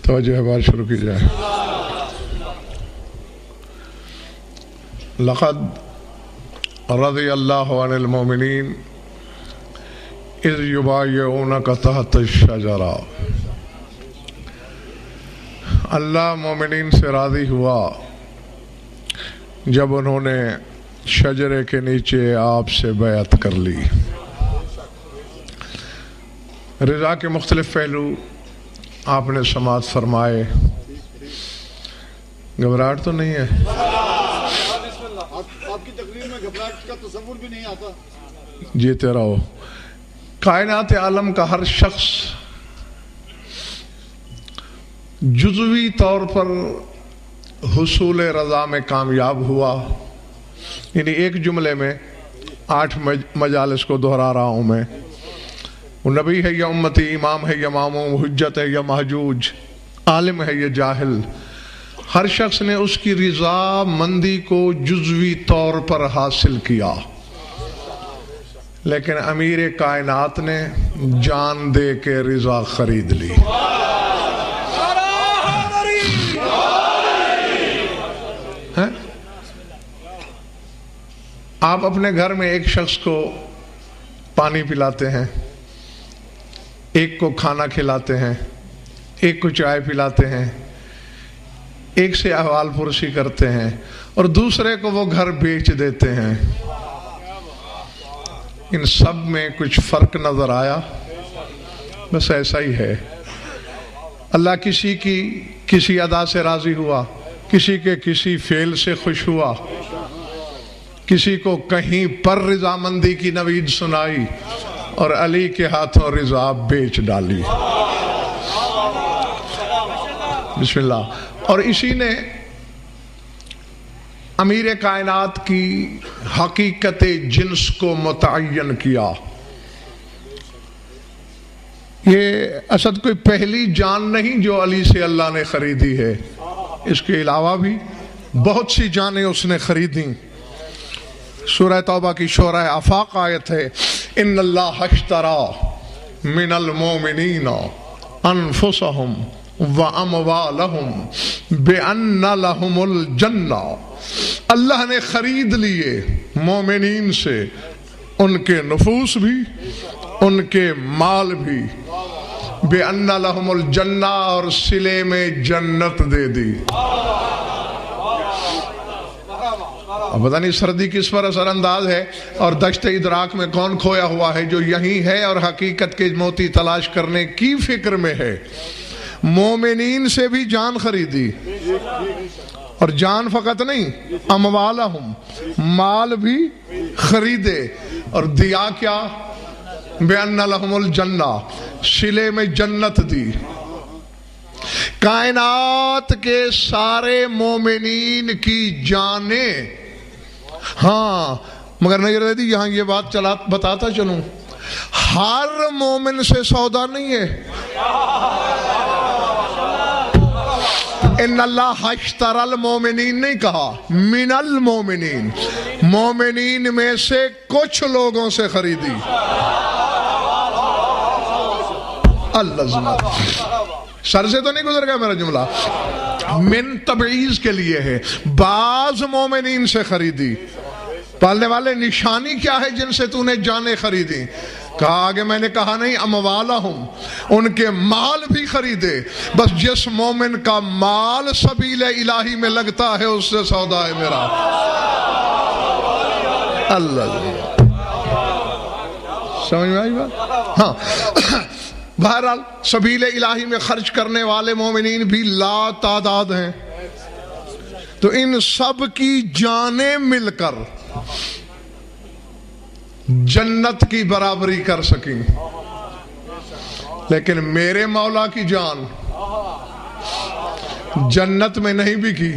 توجہ بات شروع کی جائے۔ لقد رضی اللہ عن المؤمنین اذ یبایعونک تحت الشجرہ، اللہ مومنین سے راضی ہوا جب انہوں نے شجرے کے نیچے آپ سے بیعت کر لی۔ رضا کے مختلف پہلو آپ نے سماعت فرمائے۔ گھبراہٹ تو نہیں ہے؟ آپ کی تقریر میں گھبراہٹ کا تصور بھی نہیں آتا۔ جیتے رہو۔ کائنات عالم کا ہر شخص جزوی طور پر حصول رضا میں کامیاب ہوا، یعنی ایک جملے میں 8 مجالس کو دہرا رہا ہوں میں۔ وہ نبی ہے یا امتی، امام ہے یا معموم، حجت ہے یا محجوج، عالم ہے یا جاہل، ہر شخص نے اس کی رضا مندی کو جزوی طور پر حاصل کیا، لیکن امیر کائنات نے جان دے کے رضا خرید لی۔ آپ اپنے گھر میں ایک شخص کو پانی پلاتے ہیں، ایک کو کھانا کھلاتے ہیں، ایک کو چائے پلاتے ہیں، ایک سے احوال پرسی کرتے ہیں، اور دوسرے کو وہ گھر بیچ دیتے ہیں۔ ان سب میں کچھ فرق نظر آیا؟ بس ایسا ہی ہے۔ اللہ کسی کی کسی ادا سے راضی ہوا، کسی کے کسی فعل سے خوش ہوا، کسی کو کہیں پر رضامندی کی نوید سنائی، اور علی کے ہاتھوں رضا بیچ ڈالی۔ بسم اللہ۔ اور اسی نے امیر کائنات کی حقیقت جنس کو متعین کیا۔ یہ اسد کوئی پہلی جان نہیں جو علی سے اللہ نے خریدی ہے، اس کے علاوہ بھی بہت سی جانیں اس نے خریدیں۔ سورہ توبہ کی شورہ آفاق آیت ہے، ان اللہ اشتری من المؤمنین انفسہم واموالہم بان لہم الجنہ، اللہ نے خرید لیے مومنین سے ان کے نفوس بھی، ان کے مال بھی، بان لہم الجنہ، اور صلے میں جنت دے دی۔ اب پتہ نہیں سردی کس پر اثر انداز ہے اور دشت ادراک میں کون کھویا ہوا ہے جو یہیں ہے اور حقیقت کے موتی تلاش کرنے کی فکر میں ہے۔ مومنین سے بھی جان خریدی، اور جان فقط نہیں، اموالہم، مال بھی خریدے، اور دیا کیا؟ بِأَنَّ لَهُمُ الْجَنَّةِ، صلے میں جنت دی۔ کائنات کے سارے مومنین کی جانیں، ہاں مگر نہیں رہتی، یہاں یہ بات بتاتا چلوں، ہر مومن سے سودا نہیں ہے۔ ان اللہ اشتری المومنین نہیں کہا، من المومنین، مومنین میں سے کچھ لوگوں سے خریدی۔ اللہ سر سے تو نہیں گزر گیا میرا جملہ، من تبعیض کے لیے ہے، بعض مومنین سے خریدی۔ پالنے والے نشانی کیا ہے جن سے تو نے جانیں خریدی؟ کہا آگے میں نے کہا نہیں، اموالہم، ان کے مال بھی خریدے۔ بس جس مومن کا مال سبیل الہی میں لگتا ہے اس سے سودا ہے میرا۔ اللہ سمجھ میں آئی بات؟ ہاں بہرحال سبیل الہی میں خرچ کرنے والے مومنین بھی لا تعداد ہیں، تو ان سب کی جانیں مل کر جنت کی برابری کر سکیں، لیکن میرے مولا کی جان جنت میں نہیں بکی۔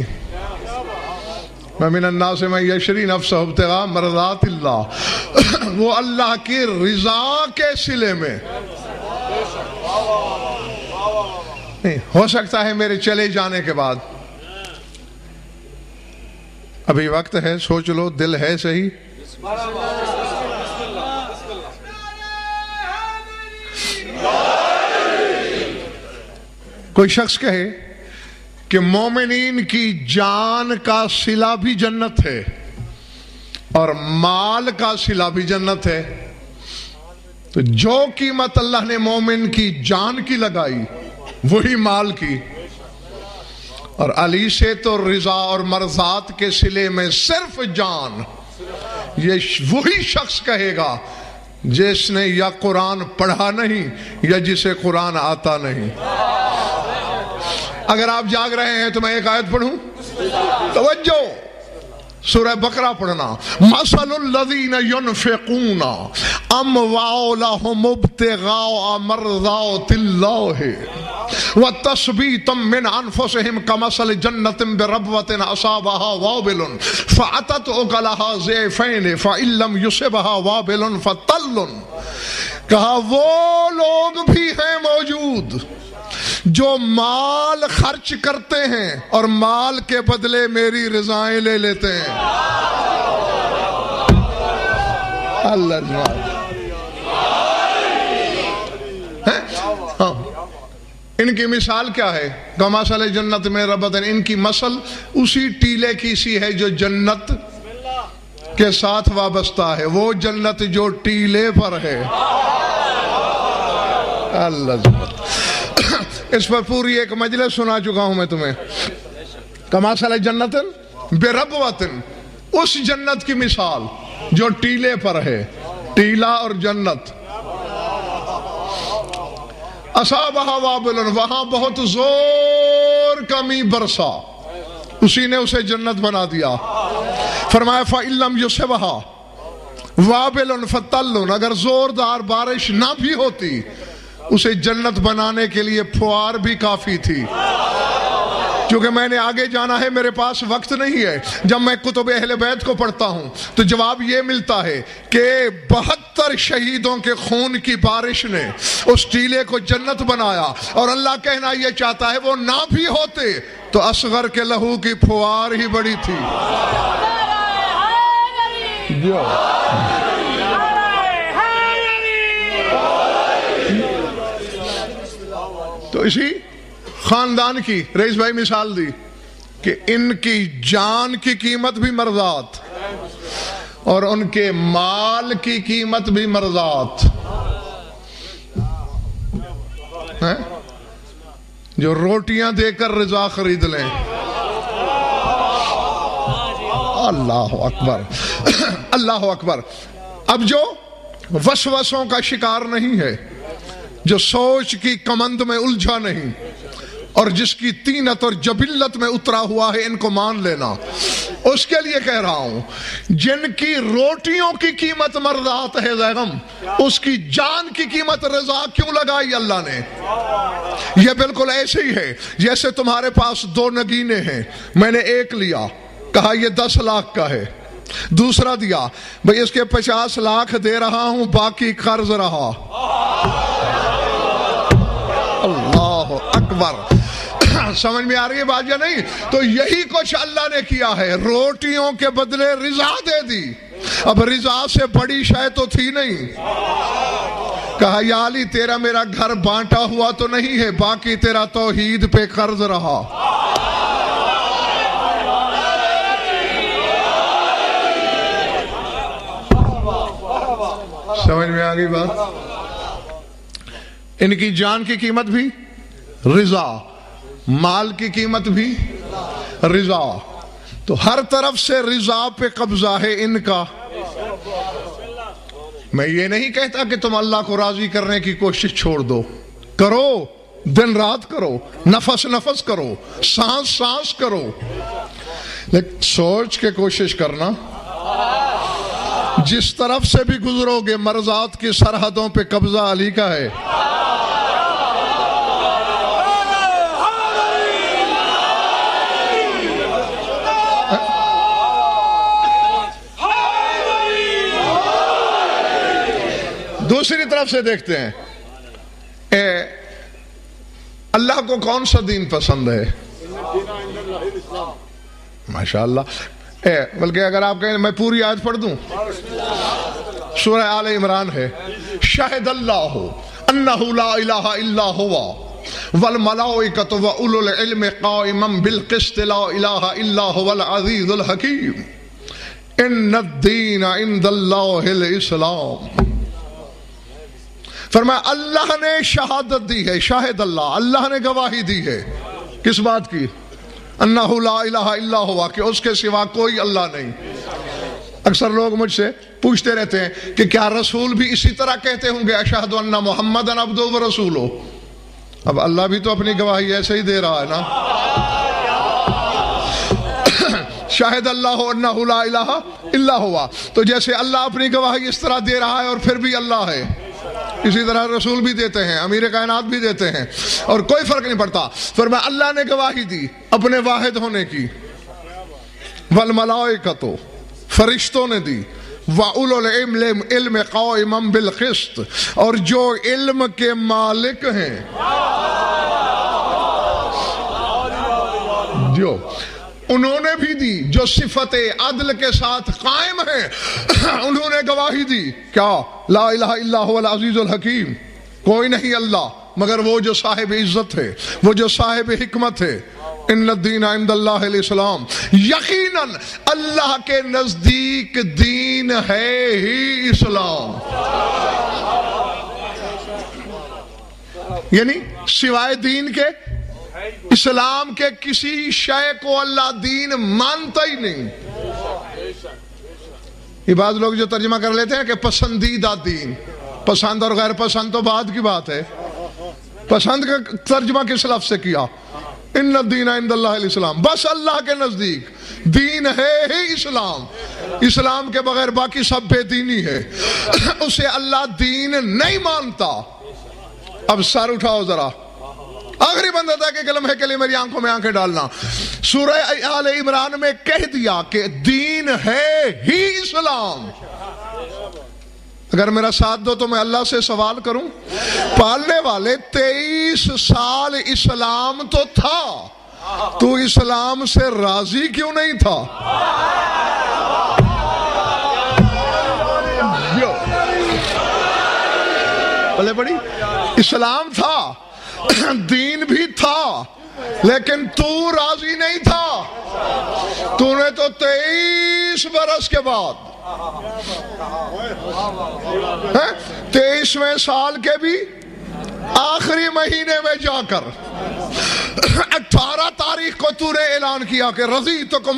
وَمِنَ النَّاسِ مَن يَشْرِي نَفْسَهُ ابْتِغَاءَ مَرْضَاتِ اللَّهِ، وہ اللہ کی رضا کے صلے میں نہیں۔ ہو سکتا ہے میرے چلے جانے کے بعد، ابھی وقت ہے، سوچ لو، دل ہے صحیح، کوئی شخص کہے کہ مومنین کی جان کا صلہ بھی جنت ہے اور مال کا صلہ بھی جنت ہے، تو جو قیمت اللہ نے مومن کی جان کی لگائی وہی مال کی، اور علی سے تو رضا اور مرضات کے صلے میں صرف جان، یہ وہی شخص کہے گا جس نے یا قرآن پڑھا نہیں یا جسے قرآن آتا نہیں۔ اگر آپ جاگ رہے ہیں تو میں ایک آیت پڑھوں، توجہ، سورہ بقرہ پڑھنا۔ مثل الذین ينفقون اموالهم ابتغاء مرضات اللہ وتثبیتا من انفسهم كمثل جنة بربوة اصابها وابل فأتت أكلها ضعفین فإن لم يصبها وابل فطل۔ کہا وہ لوگ بھی ہیں موجود جو مال خرچ کرتے ہیں اور مال کے بدلے میری رضائیں لے لیتے ہیں۔ اللہ ان کی مثال کیا ہے؟ کمثل جنت میں ربتن، ان کی مثل اسی ٹیلے کی سی ہے جو جنت کے ساتھ وابستہ ہے، وہ جنت جو ٹیلے پر ہے۔ اللہ، اس پر پوری ایک مجلس سنا چکا ہوں میں تمہیں۔ کمثل جنت بربوتن، اس جنت کی مثال جو ٹیلے پر ہے، ٹیلا اور جنت۔ اصابہا وابل، وہاں بہت زور کا می برسا، اسی نے اسے جنت بنا دیا۔ فرمایا فَإِن لَّمْ يُصِبْهَا وَابِلٌ فَطَلٌ، اگر زوردار بارش نہ بھی ہوتی اسے جنت بنانے کے لیے پھوار بھی کافی تھی۔ کیونکہ میں نے آگے جانا ہے، میرے پاس وقت نہیں ہے۔ جب میں کتب اہل بیت کو پڑھتا ہوں تو جواب یہ ملتا ہے کہ 72 شہیدوں کے خون کی بارش نے اس ٹیلے کو جنت بنایا، اور اللہ کہنا یہ چاہتا ہے وہ نہ بھی ہوتے تو اصغر کے لہو کی پھوار ہی بڑی تھی۔ تو اسی خاندان کی رئیس بھائی مثال دی کہ ان کی جان کی قیمت بھی مرضات اور ان کے مال کی قیمت بھی مرضات، جو روٹیاں دے کر رضا خرید لیں۔ اللہ اکبر، اللہ اکبر۔ اب جو وسوسوں کا شکار نہیں ہے، جو سوچ کی کمند میں الجھا نہیں اور جس کی طینت اور جبلت میں اترا ہوا ہے، ان کو مان لینا۔ اس کے لیے کہہ رہا ہوں، جن کی روٹیوں کی قیمت مرضات ہے زیغم، اس کی جان کی قیمت رضا کیوں لگائی اللہ نے؟ یہ بالکل ایسے ہی ہے جیسے تمہارے پاس 2 نگینے ہیں، میں نے ایک لیا، کہا یہ 10 لاکھ کا ہے، دوسرا دیا، بھئی اس کے 50 لاکھ دے رہا ہوں، باقی قرض رہا۔ اللہ اکبر، سمجھ میں آ رہی ہے بات یا نہیں؟ تو یہی کچھ اللہ نے کیا ہے، روٹیوں کے بدلے رضا دے دی۔ اب رضا سے بڑی شے تو تھی نہیں۔ کہا یا علی تیرا میرا گھر بانٹا ہوا تو نہیں ہے، باقی تیرا توحید پہ قرض رہا۔ سمجھ میں آ گئی بات؟ ان کی جان کی قیمت بھی رضا، مال کی قیمت بھی رضا، تو ہر طرف سے رضا پہ قبضہ ہے ان کا۔ میں یہ نہیں کہتا کہ تم اللہ کو راضی کرنے کی کوشش چھوڑ دو، کرو، دن رات کرو، نفس نفس کرو، سانس سانس کرو، لیکن سوچ کے کوشش کرنا، جس طرف سے بھی گزرو گے مرضات کی سرحدوں پہ قبضہ علی کا ہے۔ دوسری طرف سے دیکھتے ہیں، اللہ کو کون سا دین پسند ہے؟ ماشاءاللہ، بلکہ اگر آپ کہیں میں پوری آیت پڑھ دوں، سورہ آل عمران ہے، شہد اللہ انہ لا الہ الا ہوا والملائکۃ وأولو العلم قائما بالقسط لا الہ الا هو العزیز الحکیم ان الدین عند اللہ الاسلام۔ فرمایا اللہ نے شہادت دی ہے، شاہد اللہ نے گواہی دی ہے کس بات کی؟ انہ لا الہ الا ہوا، کہ اس کے سوا کوئی اللہ نہیں۔ اکثر لوگ مجھ سے پوچھتے رہتے ہیں کہ کیا رسول بھی اسی طرح کہتے ہوں گے اشہد ان محمدًا عبدہ ورسولہ؟ اب اللہ بھی تو اپنی گواہی ایسے ہی دے رہا ہے نا، شاہد اللہ انہ لا الہ الا ہوا، تو جیسے اللہ اپنی گواہی اس طرح دے رہا ہے اور پھر بھی اللہ ہے، اسی طرح رسول بھی دیتے ہیں، امیر کائنات بھی دیتے ہیں، اور کوئی فرق نہیں پڑتا۔ فرمایا اللہ نے گواہی دی اپنے واحد ہونے کی، والملائکۃ، فرشتوں نے دی، وَأُولُو الْعِلْمِ علم قائما بالقسط، اور جو علم کے مالک ہیں، جو انہوں نے بھی دی، جو صفت عدل کے ساتھ قائم ہیں، انہوں نے گواہی دی کیا؟ لا الہ الا هو العزیز الحکیم، کوئی نہیں اللہ مگر وہ جو صاحب عزت ہے، وہ جو صاحب حکمت ہے۔ ان الدین عند اللہ الاسلام، یقیناً اللہ کے نزدیک دین ہے ہی اسلام، یعنی سوائے دین کے، اسلام کے کسی شے کو اللہ دین مانتا ہی نہیں۔ یہ بعض لوگ جو ترجمہ کر لیتے ہیں کہ پسندیدہ دین، پسند اور غیر پسند تو بعد کی بات ہے، پسند کا ترجمہ کس لفظ سے کیا؟ ان الدین عند اللہ الاسلام، بس اللہ کے نزدیک دین ہے ہی اسلام، اسلام کے بغیر باقی سب بے دینی ہے، اسے اللہ دین نہیں مانتا۔ اب سر اٹھاؤ ذرا، آخری بندہ تھا کہ کلمہ کے لیے میری آنکھوں میں آنکھیں ڈالنا، سورہ آل عمران میں کہہ دیا کہ دین ہے ہی اسلام۔ اگر میرا ساتھ دو تو میں اللہ سے سوال کروں، پالنے والے 23 سال اسلام تو تھا، تو اسلام سے راضی کیوں نہیں تھا؟ بھلے بڑی اسلام تھا، دین بھی تھا، لیکن تو راضی نہیں تھا، تو نے تو 23 برس کے بعد 23ویں سال کے بھی آخری مہینے میں جا کر 18 تاریخ کو تو نے اعلان کیا کہ رضیتکم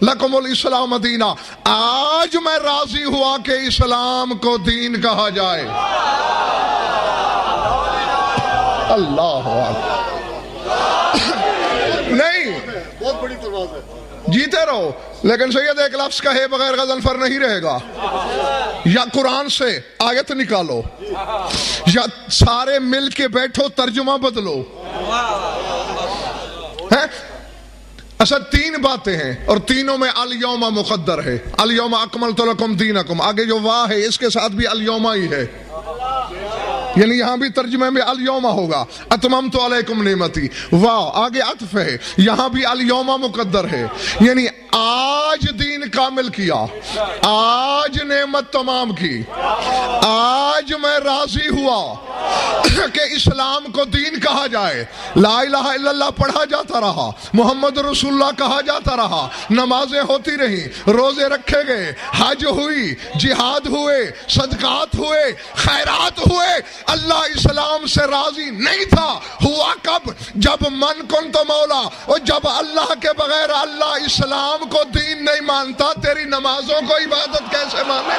لکم الاسلام دینا، آج میں راضی ہوا کہ اسلام کو دین کہا جائے۔ اللہ نہیں، بہت بڑی تلوار ہے، جیتے رہو، لیکن سید ایک لفظ کہے بغیر غضنفر نہیں رہے گا، یا قرآن سے آیت نکالو یا سارے مل کے بیٹھو ترجمہ بدلو۔ اصل 3 باتیں ہیں اور تینوں میں الیوم مقدر ہے، الیوم اکملت لکم دینکم، آگے جو واہ ہے اس کے ساتھ بھی الیوم ہی ہے، یعنی یہاں بھی ترجمے میں الیوم ہوگا، اتممت علیکم نعمتی، واہ آگے عطف ہے، یہاں بھی الیوم مقدر ہے، یعنی آج دین کامل کیا، آج نعمت تمام کی، آج میں راضی ہوا کہ اسلام کو دین کہا جائے، لا الہ الا اللہ پڑھا جاتا رہا، محمد رسول اللہ کہا جاتا رہا، نمازیں ہوتی رہیں، روزے رکھے گئے، حج ہوئی، جہاد ہوئے، صدقات ہوئے، خیرات ہوئے، اللہ اسلام سے راضی نہیں تھا۔ ہوا کب؟ جب من کن تو مولا، اور جب اللہ کے بغیر اللہ اسلام کو دین نہیں مانتا، تیری نمازوں کو عبادت کیسے مانے؟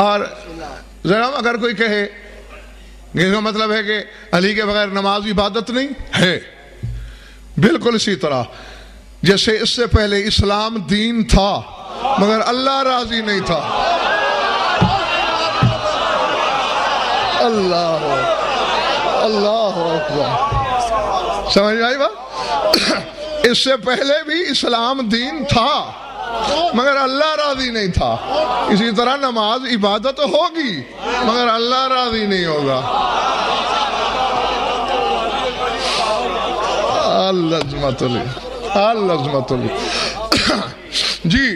اور ذرا اگر کوئی کہے اس کا مطلب ہے کہ علی کے بغیر نماز عبادت نہیں ہے، بالکل اسی طرح جیسے اس سے پہلے اسلام دین تھا مگر اللہ راضی نہیں تھا۔ اللہ اکبر، سمجھ آئی بات؟ اس سے پہلے بھی اسلام دین تھا مگر اللہ راضی نہیں تھا. اسی طرح نماز عبادت ہوگی مگر اللہ راضی نہیں ہوگا. العظمت العظمت جی.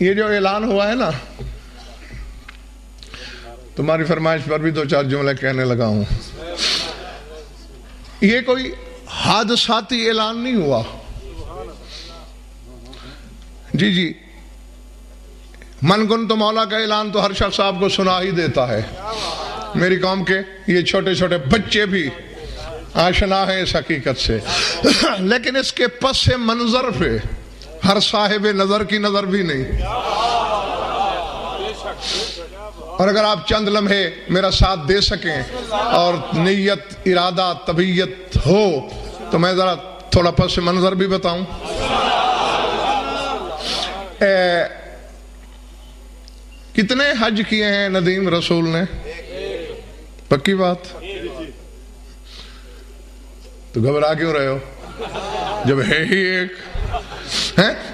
یہ جو اعلان ہوا ہے نا، تمہاری فرمائش پر بھی 2-4 جملے کہنے لگا ہوں. یہ کوئی حادثاتی اعلان نہیں ہوا. جی من کن تو مولا کا اعلان تو ہر شخص آپ کو سنا ہی دیتا ہے. میری قوم کے یہ چھوٹے چھوٹے بچے بھی آشنا ہیں اس حقیقت سے، لیکن اس کے پس منظر پہ ہر صاحب نظر کی نظر بھی نہیں. اور اگر آپ چند لمحے میرا ساتھ دے سکیں اور نیت، ارادہ، طبیعت ہو تو میں ذرا تھوڑا پس منظر بھی بتاؤں. کتنے حج کیے ہیں ندیم رسول نے؟ پکی بات؟ تو گھبرا کیوں رہے ہو جب ہے ہی ایک؟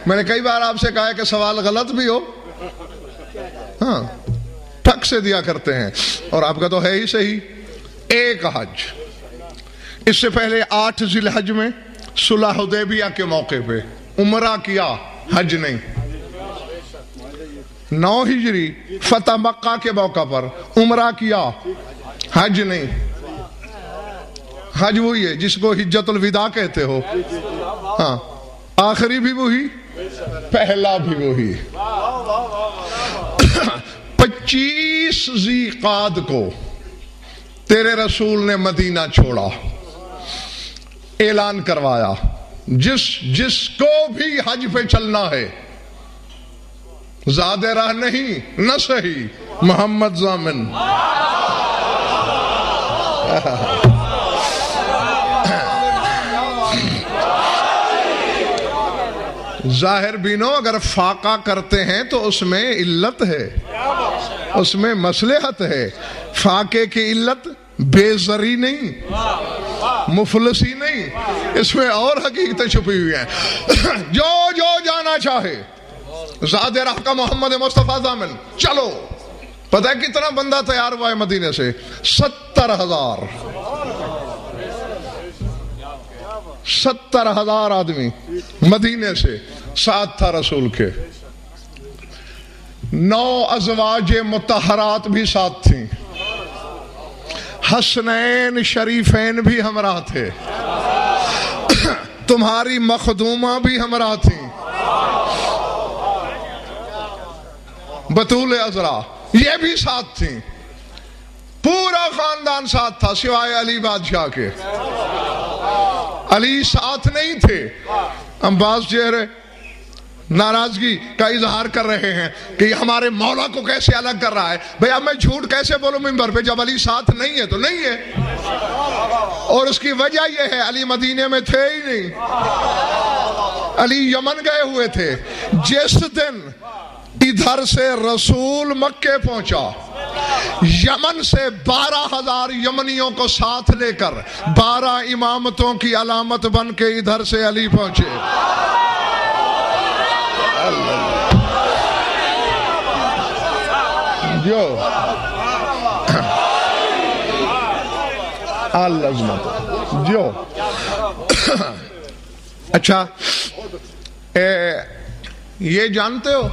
میں نے کئی بار آپ سے کہا ہے کہ سوال غلط بھی ہو ہاں ٹھک سے دیا کرتے ہیں، اور آپ کا تو ہے ہی صحیح. ایک حج. اس سے پہلے 8 ذی الحج میں صلح حدیبیہ کے موقع پہ عمرہ کیا، حج نہیں. 9 ہجری فتح مکہ کے موقع پر عمرہ کیا، حج نہیں. حج وہی ہے جس کو حجت الوداع کہتے ہو. ہاں، آخری بھی وہی، پہلا بھی وہی. 25 ذی قعد کو تیرے رسول نے مدینہ چھوڑا، اعلان کروایا جس کو بھی حج پہ چلنا ہے، زیادہ راہ نہیں نہ صحیح، محمد ضامن. ظاہر بینو اگر فاقہ کرتے ہیں تو اس میں علت ہے، اس میں مصلحت ہے. فاقے کی علت بے زری نہیں، مفلسی نہیں، اس میں اور حقیقتیں چھپی ہوئی ہیں. جو جانا چاہے زاد راہ کا محمد مصطفیٰ ضامن چلو. پتہ ہے کتنا بندہ تیار ہوا ہے مدینے سے؟ 70,000 70,000 آدمی مدینے سے. ساتھ تھا رسول کے 9 ازواج مطہرات بھی ساتھ تھیں، حسنین شریفین بھی ہمراہ تھے، تمہاری مخدومہ بھی ہمراہ تھیں، بطول عذرا یہ بھی ساتھ تھیں. پورا خاندان ساتھ تھا سوائے علی بادشاہ کے. علی ساتھ نہیں تھے. عباس چہرے ناراضگی کا اظہار کر رہے ہیں کہ یہ ہمارے مولا کو کیسے الگ کر رہا ہے. بھئی اب میں جھوٹ کیسے بولوں ممبر پہ جب علی ساتھ نہیں ہے تو نہیں ہے. اور اس کی وجہ یہ ہے علی مدینے میں تھے ہی نہیں، علی یمن گئے ہوئے تھے. جس دن ادھر سے رسول مکے پہنچا، یمن سے 12,000 یمنیوں کو ساتھ لے کر 12 امامتوں کی علامت بن کے ادھر سے علی پہنچے. جو العظمت جو اچھا یہ جانتے ہو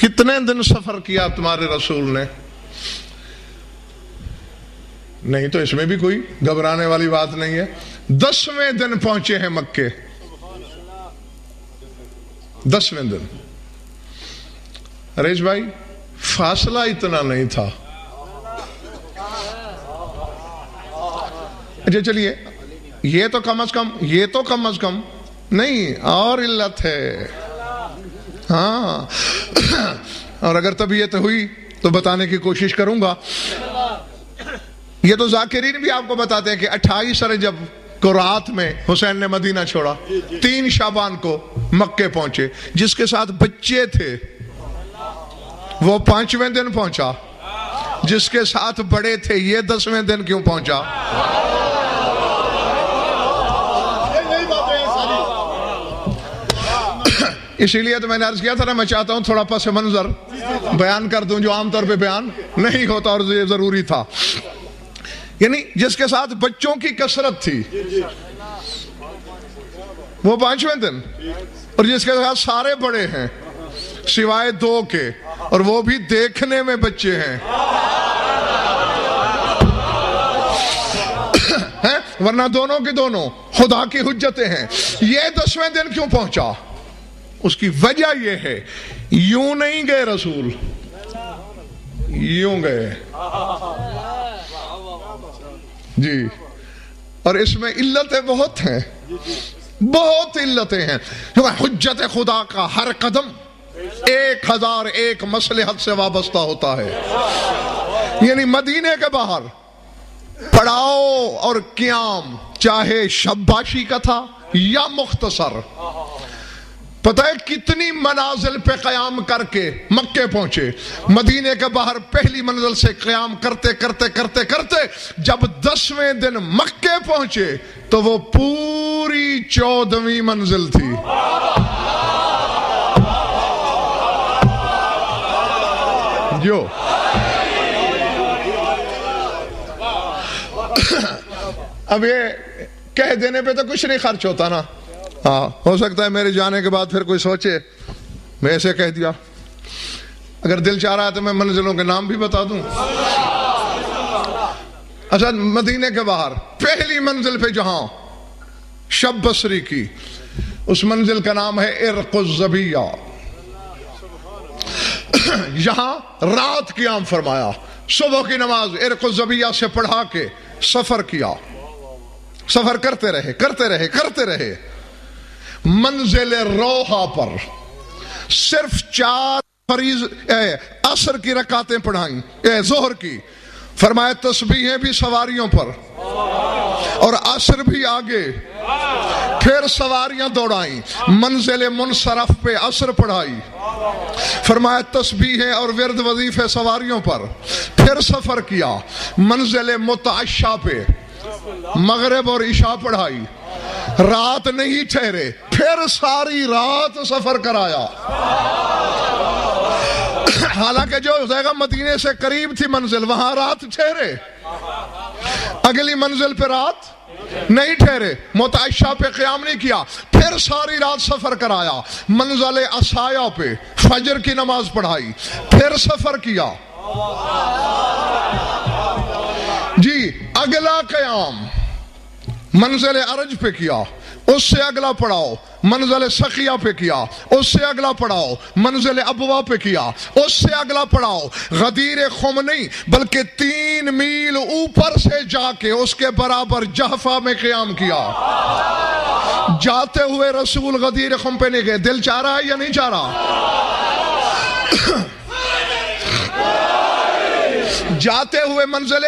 کتنے دن سفر کیا تمہارے رسول نے؟ نہیں تو اس میں بھی کوئی گھبرانے والی بات نہیں ہے. 10ویں دن پہنچے ہیں مکے. 10ویں دن. ریش بھائی فاصلہ اتنا نہیں تھا. اچھا چلیے یہ تو کم از کم نہیں، اور علت ہے. ہاں اور اگر طبیعت ہوئی تو بتانے کی کوشش کروں گا. یہ تو ذاکرین بھی آپ کو بتاتے ہیں کہ 28 رجب کو رات میں حسین نے مدینہ چھوڑا، 3 شعبان کو مکے پہنچے. جس کے ساتھ بچے تھے وہ 5ویں دن پہنچا، جس کے ساتھ بڑے تھے یہ 10ویں دن کیوں پہنچا؟ اسی لیے تو میں نے عرض کیا تھا نا، میں چاہتا ہوں تھوڑا پس منظر بیان کر دوں جو عام طور پہ بیان نہیں ہوتا، اور یہ ضروری تھا. یعنی جس کے ساتھ بچوں کی کثرت تھی وہ 5ویں دن، اور جس کے ساتھ سارے بڑے ہیں سوائے 2 کے، اور وہ بھی دیکھنے میں بچے ہیں ورنہ دونوں کے دونوں خدا کی حجتیں ہیں. یہ 10ویں دن کیوں پہنچا؟ اس کی وجہ یہ ہے، یوں نہیں گئے رسول، یوں گئے جی. اور اس میں علتیں بہت ہیں، بہت علتیں ہیں. حجت خدا کا ہر قدم 1001 مصلحت سے وابستہ ہوتا ہے. یعنی مدینے کے باہر پڑاؤ اور قیام چاہے شباشی کا تھا یا مختصر، پتہ ہے کتنی منازل پہ قیام کر کے مکے پہنچے. مدینے کے باہر پہلی منزل سے قیام کرتے کرتے کرتے کرتے جب 10ویں دن مکے پہنچے تو وہ پوری 14ویں منزل تھی. جو اب یہ کہہ دینے پہ تو کچھ نہیں خرچ ہوتا نا. ہاں ہو سکتا ہے میرے جانے کے بعد پھر کوئی سوچے میں ایسے کہہ دیا. اگر دل چاہ رہا ہے تو میں منزلوں کے نام بھی بتا دوں. اچھا، مدینے کے باہر پہلی منزل پہ جہاں شب بصری کی، اس منزل کا نام ہے عرق الزبیہ. یہاں رات قیام فرمایا، صبح کی نماز عرق الزبیہ سے پڑھا کے سفر کیا. سفر کرتے رہے کرتے رہے کرتے رہے. منزل روحا پر صرف 4 عصر کی رکعتیں پڑھائیں، ظہر کی. فرمایا تسبیحیں بھی سواریوں پر، اور عصر بھی آگے. پھر سواریاں دوڑائیں، منزل منصرف پہ عصر پڑھائی. فرمایا تسبیحیں اور ورد وظیفے سواریوں پر. پھر سفر کیا منزل متعشہ پہ، مغرب اور عشاء پڑھائی. رات نہیں ٹھہرے، پھر ساری رات سفر کرایا. حالانکہ جو جگہ مدینے سے قریب تھی منزل، وہاں رات ٹھہرے. اگلی منزل پہ رات نہیں ٹھہرے، متعشہ پہ قیام نہیں کیا، پھر ساری رات سفر کرایا. منزل عصایہ پہ فجر کی نماز پڑھائی، پھر سفر کیا. جی اگلا قیام منزل عرج پہ کیا، اس سے اگلا پڑاؤ منزل سقیہ پہ کیا، اس سے اگلا پڑاؤ منزل ابوا پہ کیا، اس سے اگلا پڑاؤ غدیر خم نہیں بلکہ 3 میل اوپر سے جا کے اس کے برابر جحفہ میں قیام کیا. جاتے ہوئے رسول غدیر خم پہ نہیں گئے. دل چاہ رہا ہے یا نہیں چاہ رہا؟ جاتے ہوئے منزل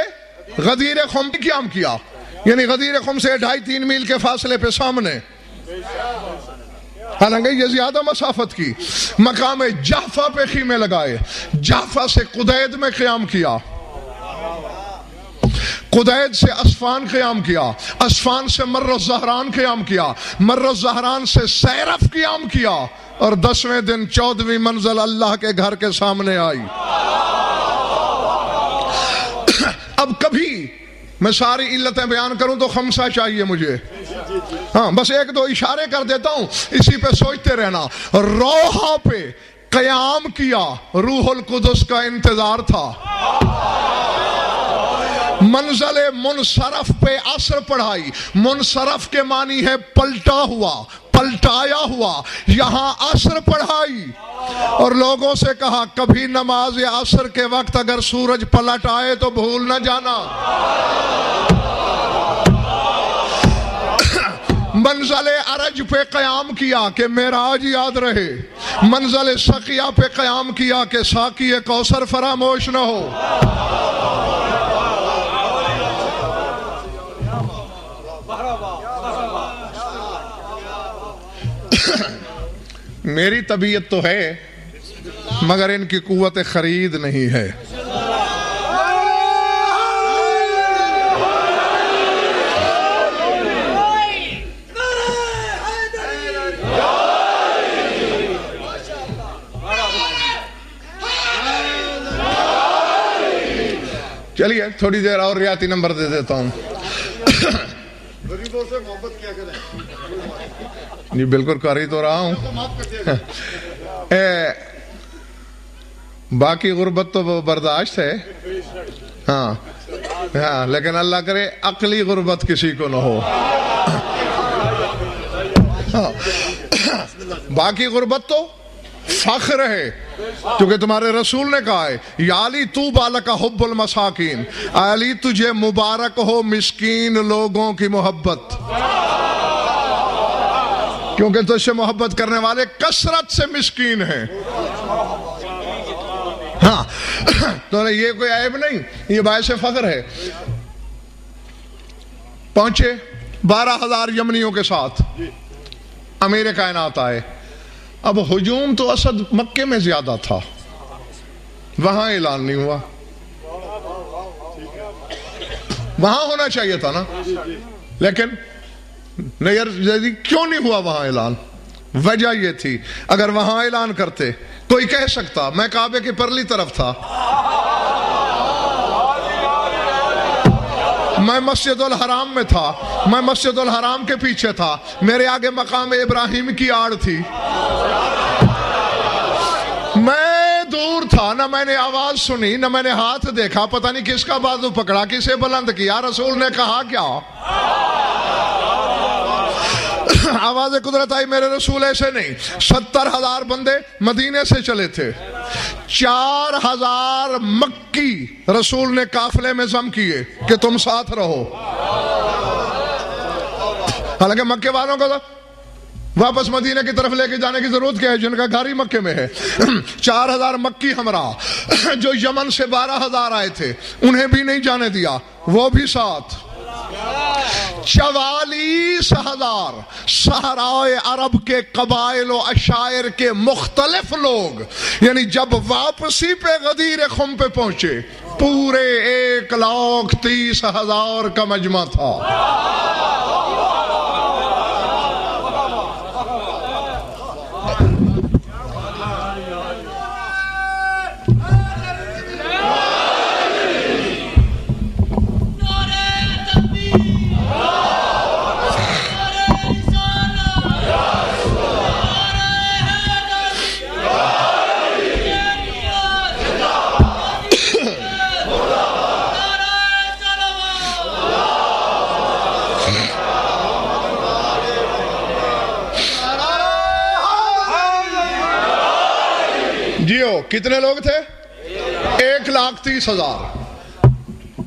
غدیر خم پہ قیام کیا، یعنی غدیر خم سے 2.5-3 میل کے فاصلے پہ سامنے. حالانکہ یہ زیادہ مسافت کی. مقام جحفہ پہ خیمے لگائے، جحفہ سے قدید میں قیام کیا، قدید سے اسفان قیام کیا، اسفان سے مر الزہران قیام کیا، مر الزہران سے سیرف قیام کیا، اور 10ویں دن 14ویں منزل اللہ کے گھر کے سامنے آئی. اب کبھی میں ساری علتیں بیان کروں تو خمسہ چاہیے مجھے. ہاں بس 1-2 اشارے کر دیتا ہوں، اسی پہ سوچتے رہنا. روحا پہ قیام کیا، روح القدس کا انتظار تھا. منزل منصرف پہ عصر پڑھائی. منصرف کے معنی ہے پلٹا ہوا، پلٹایا ہوا. یہاں عصر پڑھائی اور لوگوں سے کہا کبھی نماز عصر کے وقت اگر سورج پلٹ آئے تو بھول نہ جانا. منزل عرج پہ قیام کیا کہ معراج یاد رہے. منزل سقیہ پہ قیام کیا کہ ساقی کوثر فراموش نہ ہو. میری طبیعت تو ہے مگر ان کی قوت خرید نہیں ہے۔ چلیے تھوڑی دیر اور ریاتی نمبر دے دیتا ہوں۔ غریبوں سے محبت کیا کریں؟ جی بالکل کر ہی تو رہا ہوں۔ باقی غربت تو برداشت ہے، ہاں ہاں، لیکن اللہ کرے عقلی غربت کسی کو نہ ہو۔ باقی غربت تو فخر ہے، کیونکہ تمہارے رسول نے کہا ہے یا علی تو بالکا حب المساکین، علی تجھے مبارک ہو مسکین لوگوں کی محبت، کیونکہ تجھ سے محبت کرنے والے کثرت سے مسکین ہیں۔ ہاں تو یہ کوئی عیب نہیں، یہ باعث فخر ہے۔ پہنچے 12,000 یمنیوں کے ساتھ، امیر کائنات آئے۔ اب ہجوم تو اسد مکے میں زیادہ تھا، وہاں اعلان نہیں ہوا، وہاں ہونا چاہیے تھا نا، لیکن کیوں نہیں ہوا وہاں اعلان؟ وجہ یہ تھی اگر وہاں اعلان کرتے کوئی کہہ سکتا میں کعبے کی پرلی طرف تھا، میں مسجد الحرام میں تھا، میں مسجد الحرام کے پیچھے تھا، میرے آگے مقام ابراہیم کی آڑ تھی، میں دور تھا، نہ میں نے آواز سنی نہ میں نے ہاتھ دیکھا، پتہ نہیں کس کا بازو پکڑا کسے بلند کیا، رسول نے کہا کیا؟ آواز قدرت آئی، میرے رسول ایسے نہیں۔ 70,000 بندے مدینے سے چلے تھے، 4,000 مکی رسول نے قافلے میں ضم کیے کہ تم ساتھ رہو، حالانکہ مکے والوں کو واپس مدینے کی طرف لے کے جانے کی ضرورت کیا ہے، جن کا گھر ہی مکے میں ہے۔ 4,000 مکی ہمراہ، جو یمن سے 12,000 آئے تھے انہیں بھی نہیں جانے دیا، وہ بھی ساتھ۔ 44,000 صحرائے عرب کے قبائل و عشائر کے مختلف لوگ، یعنی جب واپسی پہ غدیر خم پہ پہنچے پورے 1,30,000 کا مجمع تھا۔ کتنے لوگ تھے؟ 1,30,000۔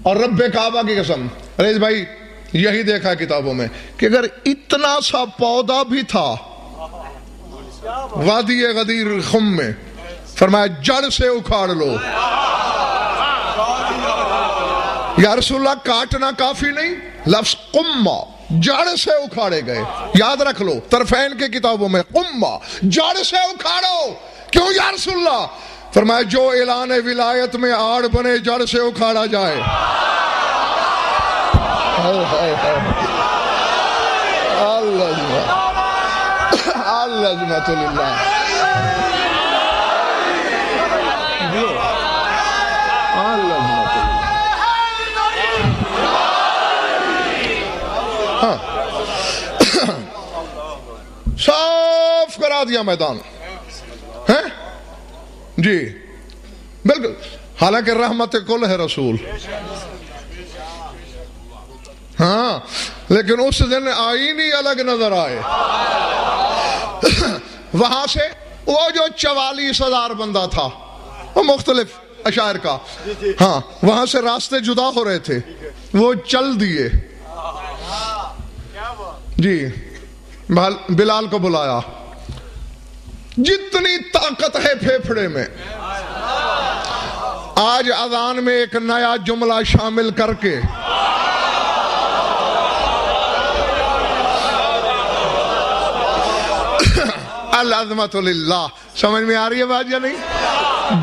اور رب کعبہ کی قسم ریز بھائی یہی دیکھا کتابوں میں کہ اگر اتنا سا پودا بھی تھا وادی غدیر خم میں، فرمایا جڑ سے اکھاڑ لو۔ یا رسول اللہ کاٹنا کافی نہیں، لفظ قمہ جڑ سے اکھاڑے گئے، یاد رکھ لو طرفین کے کتابوں میں قمہ جڑ سے اکھاڑو۔ کیوں یا رسول اللہ؟ فرمایا جو اعلان ولایت میں آڑ بنے جڑ سے اکھاڑا جائے۔ اللہمۃ للہ۔ صاف کرا دیا میدان ہے جی بالکل، حالانکہ رحمت کل ہے رسول، ہاں لیکن اس دن آئین ہی الگ نظر آئے۔ وہاں سے وہ جو 44,000 بندہ تھا وہ مختلف اشعار کا، ہاں وہاں سے راستے جدا ہو رہے تھے، وہ چل دیے جی۔ بلال کو بلایا، جتنی طاقت ہے پھیپھڑے میں آج اذان میں ایک نیا جملہ شامل کر کے العظمت للہ سمجھ میں آ رہی ہے بات یا نہیں؟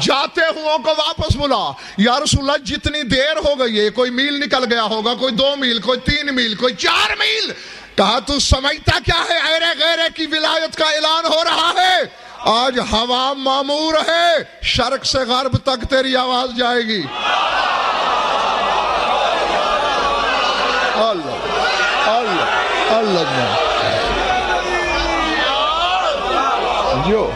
جاتے ہوں کو واپس بلا، یا رسول اللہ جتنی دیر ہو گئی ہے، کوئی میل نکل گیا ہوگا، کوئی 2 میل، کوئی 3 میل، کوئی 4 میل. کہا تو سمجھتا کیا ہے، ایرے غیرے کی ولایت کا اعلان ہو رہا ہے. آج ہوا معمور ہے، شرق سے غرب تک تیری آواز جائے گی. اللہ اللہ اللہ جو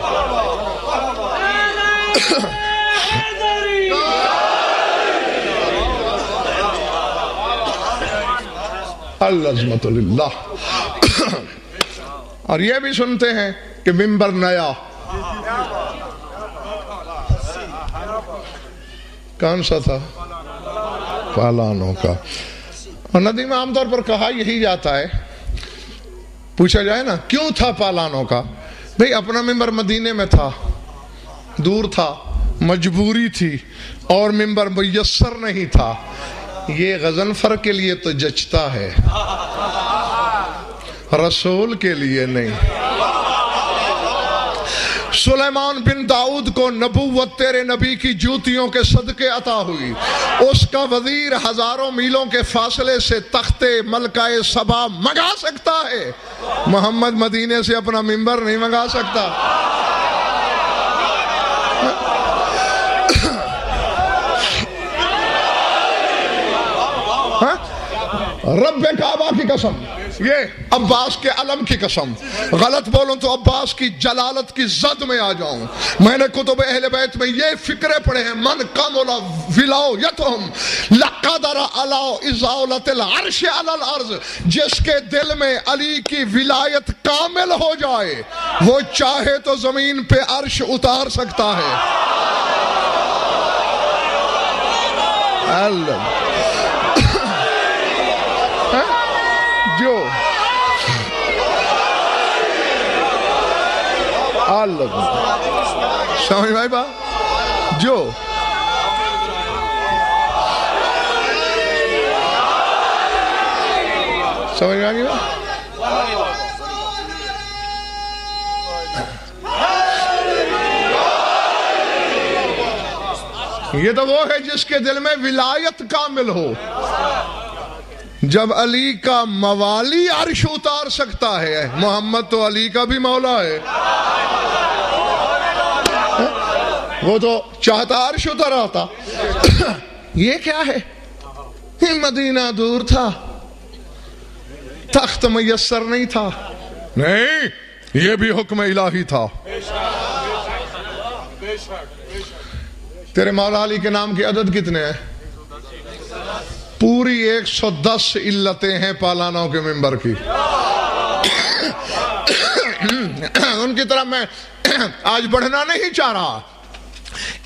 العظمت للہ. اور یہ بھی سنتے ہیں کہ ممبر نیا، کون سا تھا؟ پالانوں کا. اور ندی میں عام طور پر کہا یہی جاتا ہے، پوچھا جائے نا کیوں تھا پالانوں کا؟ بھئی اپنا ممبر مدینے میں تھا، دور تھا، مجبوری تھی، اور ممبر میسر نہیں تھا. یہ غضنفر کے لیے تو جچتا ہے، رسول کے لیے نہیں. سلیمان بن داؤد کو نبوت تیرے نبی کی جوتیوں کے صدقے عطا ہوئی. اس کا وزیر ہزاروں میلوں کے فاصلے سے تخت ملکہ سبا منگا سکتا ہے، محمد مدینے سے اپنا ممبر نہیں منگا سکتا. رب کعبہ کی قسم، یہ عباس کے علم کی قسم، غلط بولوں تو عباس کی جلالت کی زد میں آ جاؤں. میں نے کتب اہل بیت میں یہ فکرے پڑھے ہیں، من کمل ولایتہم لقدر علی ازالۃ العرش علی الارض. جس کے دل میں علی کی ولایت کامل ہو جائے وہ چاہے تو زمین پہ عرش اتار سکتا ہے. اللہ جو اللہ سمجھ بھائی با جو سمجھ میں آ گئی. یہ تو وہ ہے جس کے دل میں ولایت کامل ہو. جب علی کا موالی عرش اتار سکتا ہے، محمد تو علی کا بھی مولا ہے، وہ تو چاہتا عرش اتر آتا. یہ کیا ہے؟ مدینہ دور تھا، تخت میسر نہیں تھا. نہیں، یہ بھی حکم الہی تھا. تیرے مولا علی کے نام کی عدد کتنے ہیں؟ پوری 110 علتیں ہیں پالانوں کے ممبر کی. ان کی طرح میں آج بڑھنا نہیں چاہ رہا.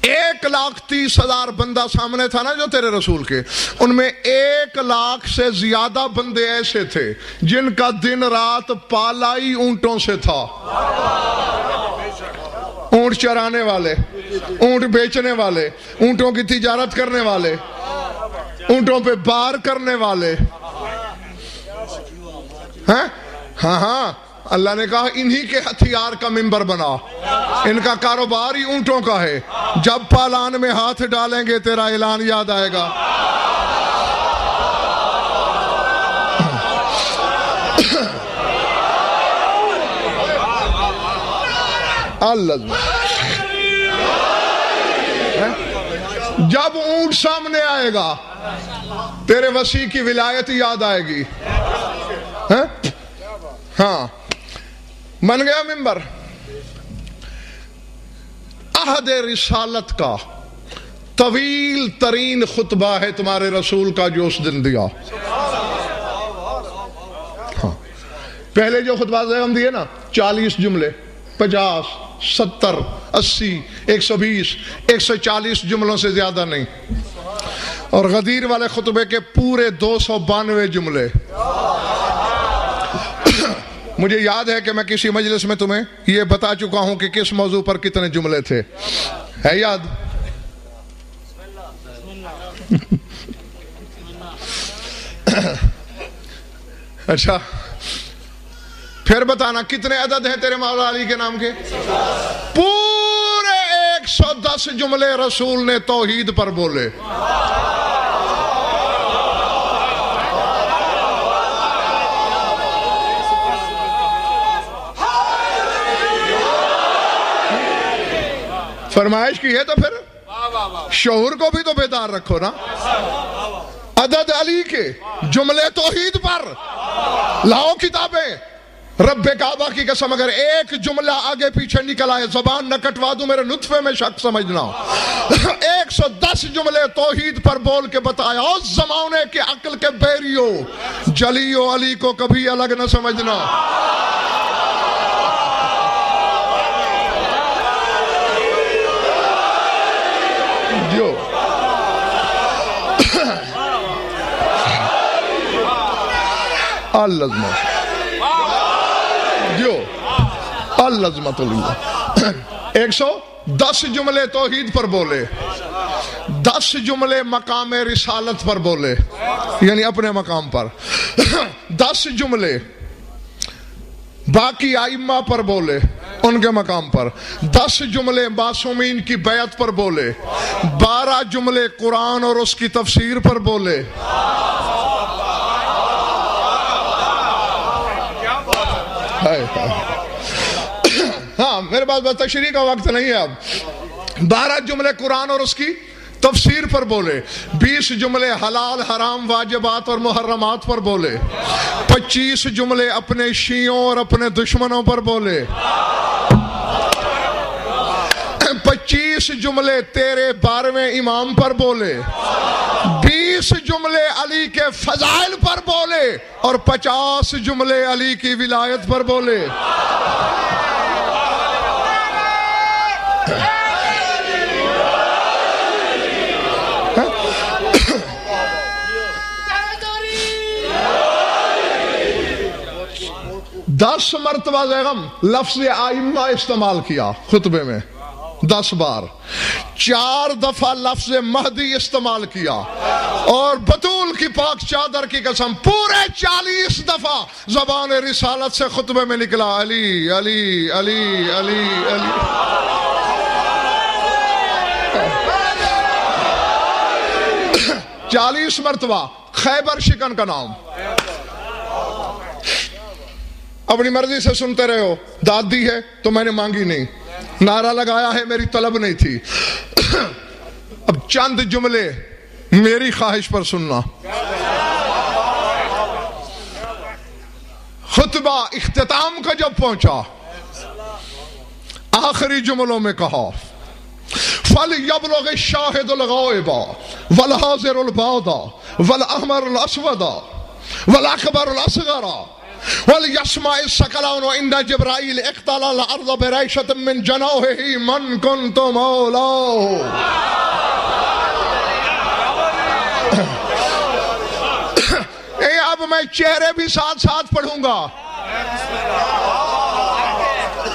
1,30,000 بندہ سامنے تھا نا جو تیرے رسول کے، ان میں 1,00,000 سے زیادہ بندے ایسے تھے جن کا دن رات پالائی اونٹوں سے تھا. اونٹ چرانے والے، اونٹ بیچنے والے، اونٹوں کی تجارت کرنے والے، اونٹوں پہ بار کرنے والے. ہاں اللہ نے کہا انہی کے ہتھیار کا ممبر بنا. ان کا کاروبار ہی اونٹوں کا ہے. جب پالان میں ہاتھ ڈالیں گے تیرا اعلان یاد آئے گا. اللہ جب اونٹ سامنے آئے گا تیرے وسیع کی ولایت یاد آئے گی. ہاں من گیا ممبر. عہد رسالت کا طویل ترین خطبہ ہے تمہارے رسول کا جو اس دن دیا. ہاں پہلے جو خطبہ ہم دیے نا 40 جملے، 50 70 80 120 140 جملوں سے زیادہ نہیں. اور غدیر والے خطبے کے پورے 292 جملے. مجھے یاد ہے کہ میں کسی مجلس میں تمہیں یہ بتا چکا ہوں کہ کس موضوع پر کتنے جملے تھے. ہے یاد؟ اچھا پھر بتانا کتنے عدد ہیں تیرے مولا علی کے نام کے؟ 110 جملے رسول نے توحید پر بولے. فرمائش کی ہے تو پھر شعور کو بھی تو بیدار رکھو نا. عدد علی کے جملے توحید پر. لاؤ کتابیں. رب کعبہ کی قسم اگر ایک جملہ آگے پیچھے نکل آئے زبان نہ کٹوا دوں میرے نطفے میں شک سمجھنا. 110 جملے توحید پر بول کے بتایا. اس زمانے کے عقل کے بیریوں جلی و علی کو کبھی الگ نہ سمجھنا. جو اللزمت جو اللزمت اللہ 110 جملے توحید پر بولے. 10 جملے مقام رسالت پر بولے یعنی اپنے مقام پر. 10 جملے باقی ائمہ پر بولے ان کے مقام پر. 10 جملے معصومین کی بیعت پر بولے. 12 جملے قرآن اور اس کی تفسیر پر بولے. ہاں میرے پاس بس تشریح کا وقت نہیں ہے اب. 12 جملے قرآن اور اس کی تفسیر پر بولے. 20 جملے حلال حرام واجبات اور محرمات پر بولے. 25 جملے اپنے شیعوں اور اپنے دشمنوں پر بولے. 25 جملے تیرے 12ویں امام پر بولے. 20 جملے علی کے فضائل پر بولے اور 50 جملے علی کی ولایت پر بولے. دس مرتبہ بیگم لفظ آئمہ استعمال کیا خطبے میں 10 بار. 4 دفعہ لفظ مہدی استعمال کیا اور بطول کی پاک چادر کی قسم پورے 40 دفعہ زبان رسالت سے خطبے میں نکلا علی علی علی علی علی. 40 مرتبہ. خیبر شکن کا نام اپنی مرضی سے سنتے رہے ہو. داد دی ہے تو میں نے مانگی نہیں. نعرہ لگایا ہے میری طلب نہیں تھی. اب چند جملے میری خواہش پر سننا. خطبہ اختتام کا جب پہنچا آخری جملوں میں کہا فَلْيَبْلُغِ الشَّاهِدُ الْغَائِبَ وَالْحَاضِرُ الْبَعِيدَ وَالْأَحْمَرُ الْأَسْوَدَ وَالْأَكْبَرُ الْأَصْغَرَ وَلْيَسْمَعِ الثَّقَلَانُ عِنْدَ جِبْرَائِيلَ اقْتَلَعَ الْأَرْضَ بِرَيْشَةٍ مِّن جَنَاحِهِ مَنْ كُنتُ مَوْلَاهُ. اب میں چہرے بھی ساتھ ساتھ پڑھوں گا.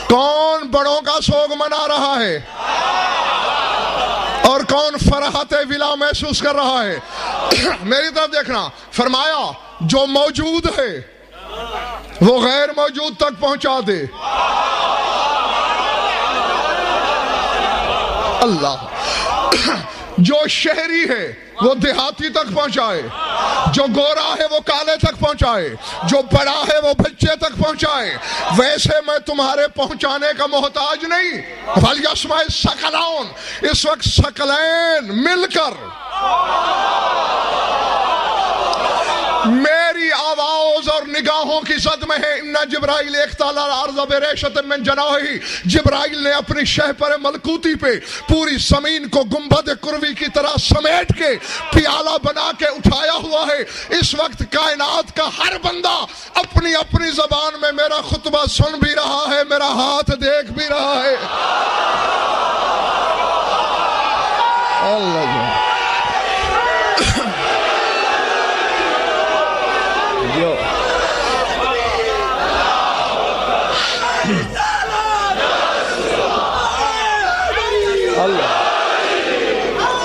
کون بڑوں کا سوگ منا رہا ہے اور کون فرحت ولا محسوس کر رہا ہے. میری طرف دیکھنا. فرمایا جو موجود ہے وہ غیر موجود تک پہنچا دے. اللہ. جو شہری ہے وہ دیہاتی تک پہنچائے. جو گورا ہے وہ کالے تک پہنچائے. جو بڑا ہے وہ بچے تک پہنچائے. ویسے میں تمہارے پہنچانے کا محتاج نہیں. فَلْيَسْمَعِ الثَّقَلَانُ. اس وقت ثقلین مل کر میری آواز اور نگاہوں کی زد میں ہے. ان جبرائیل اقتلع الارض بريشة من جناحه. جبرائیل نے اپنی شہپر ملکوتی پہ پوری زمین کو گنبد کروی کی طرح سمیٹ کے پیالہ بنا کے اٹھایا ہوا ہے. اس وقت کائنات کا ہر بندہ اپنی اپنی زبان میں میرا خطبہ سن بھی رہا ہے, میرا ہاتھ دیکھ بھی رہا ہے. اللہ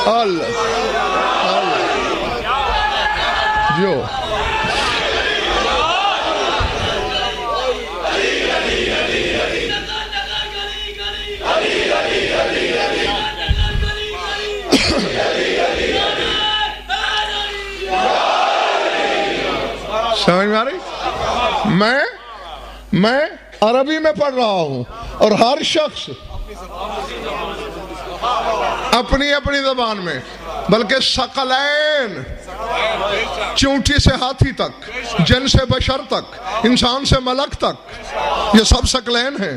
اللہ جو سمجھ میں آ رہی؟ میں عربی میں پڑھ رہا ہوں اور ہر شخص اپنی اپنی زبان میں، بلکہ ثقلین، چونٹی سے ہاتھی تک، جن سے بشر تک، انسان سے ملک تک، یہ سب ثقلین ہیں۔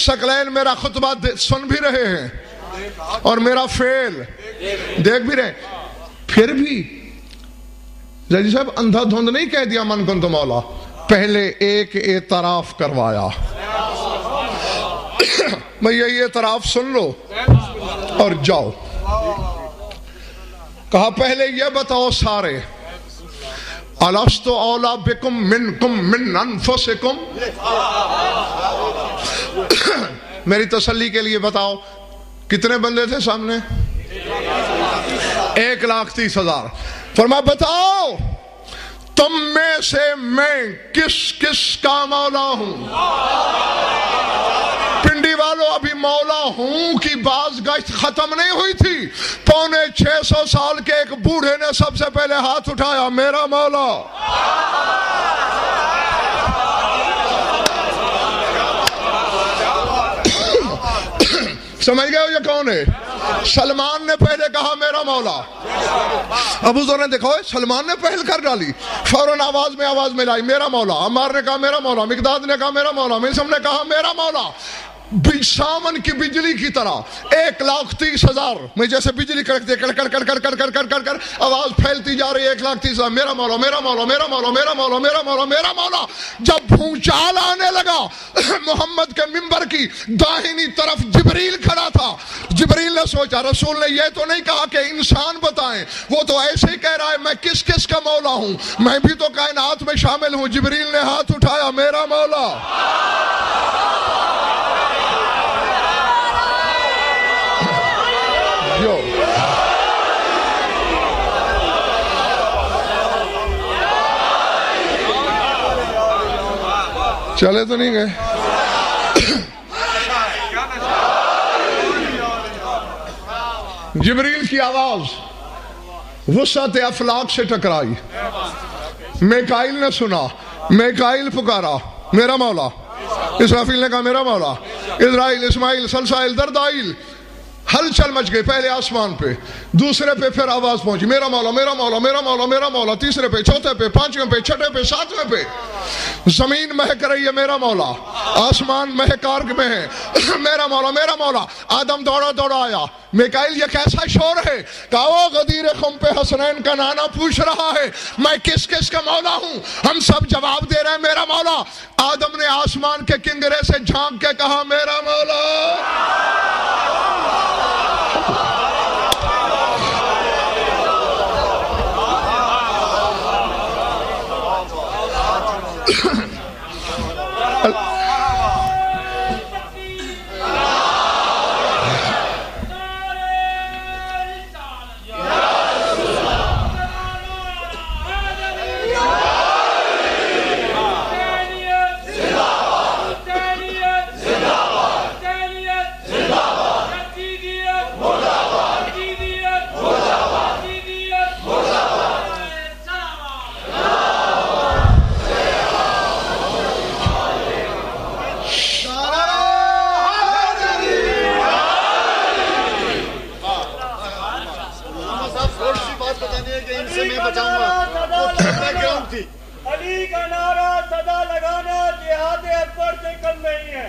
ثقلین میرا خطبہ سن بھی رہے ہیں اور میرا فعل دیکھ بھی رہے، پھر بھی زیدی صاحب اندھا دھند نہیں کہہ دیا من کنت مولا، پہلے ایک اعتراف کروایا، میں یہ اعتراف سن لو اور جاؤ۔ کہا پہلے یہ بتاؤ سارے، الست اولا بکم منکم من انفسکم، میری تسلی کے لیے بتاؤ کتنے بندے تھے سامنے؟ 1,30,000۔ فرمایا بتاؤ تم میں سے میں کس کس کا مولا ہوں؟ پنڈی والوں ابھی مولا ہوں کی باز گشت ختم نہیں ہوئی تھی، 650 سال کے ایک بوڑھے نے سب سے پہلے ہاتھ اٹھایا، میرا مولا۔ سمجھ گئے ہو یہ کون ہے؟ سلمان نے پہلے کہا میرا مولا۔ ابو ذر نے دیکھو سلمان نے پہل کر ڈالی، فوراً آواز میں لائی میرا مولا۔ عمار نے کہا میرا مولا، مقداد نے کہا میرا مولا، میسم نے کہا میرا مولا۔ سامن کی بجلی کی طرح 1,30,000 میں جیسے بجلی کڑکتے کر آواز پھیلتی جا رہی ہے، 1,30,000 میرا مولا میرا مولا میرا مولا میرا مولا میرا مولا میرا مولا۔ جب بھونچال آنے لگا محمد کے منبر کی داہنی طرف جبریل کھڑا تھا، جبریل نے سوچا رسول نے یہ تو نہیں کہا کہ انسان بتائیں، وہ تو ایسے ہی کہہ رہا ہے میں کس کس کا مولا ہوں، میں بھی تو کائنات میں شامل ہوں۔ جبریل نے ہاتھ اٹھایا، میرا مولا۔ چلے تو نہیں گئے؟ جبریل کی آواز وسعت افلاک سے ٹکرائی، میکائیل نے سنا، میکائیل پکارا میرا مولا، اسرافیل نے کہا میرا مولا، اسرائیل، اسماعیل، سلسائل، دردائیل، ہلچل مچ گئی، پہلے آسمان پہ، دوسرے پہ پھر آواز پہنچی میرا مولا میرا مولا میرا مولا میرا مولا، تیسرے پہ، چوتھے پہ، پانچویں پہ، چھٹے پہ، ساتویں پہ۔ زمین مہک رہی ہے میرا مولا، آسمان مہکار میں ہے میرا مولا میرا مولا۔ آدم دوڑا دوڑا آیا، میکائیل یہ کیسا شور ہے؟ کہا وہ غدیر خم پہ حسنین کا نانا پوچھ رہا ہے میں کس کس کا مولا ہوں؟ ہم سب جواب دے رہے ہیں میرا مولا۔ آدم نے آسمان کے کنگرے سے جھانک کے کہا میرا مولا۔ علی کا نعرہ صدا لگانا جہاد اکبر سے کم نہیں ہے،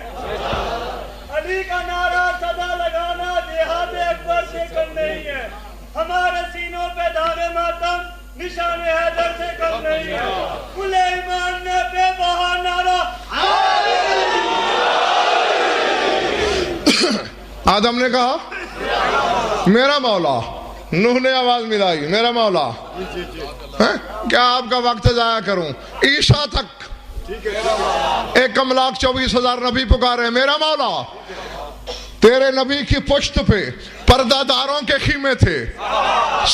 علی کا نعرہ صدا لگانا جہاد اکبر سے کم نہیں ہے، ہمارے سینوں پہ داغ ماتم نشان حیدر سے کم نہیں ہے، کل ایمان نے بے بہا نعرہ۔ آدم نے کہا میرا مولا، نوح نے آواز ملائی میرا مولا۔ کیا آپ کا وقت ضائع کروں؟ عیسیٰ تک 1,24,000 نبی پکارے میرا مولا۔ تیرے نبی کی پشت پہ پردہ داروں کے خیمے تھے،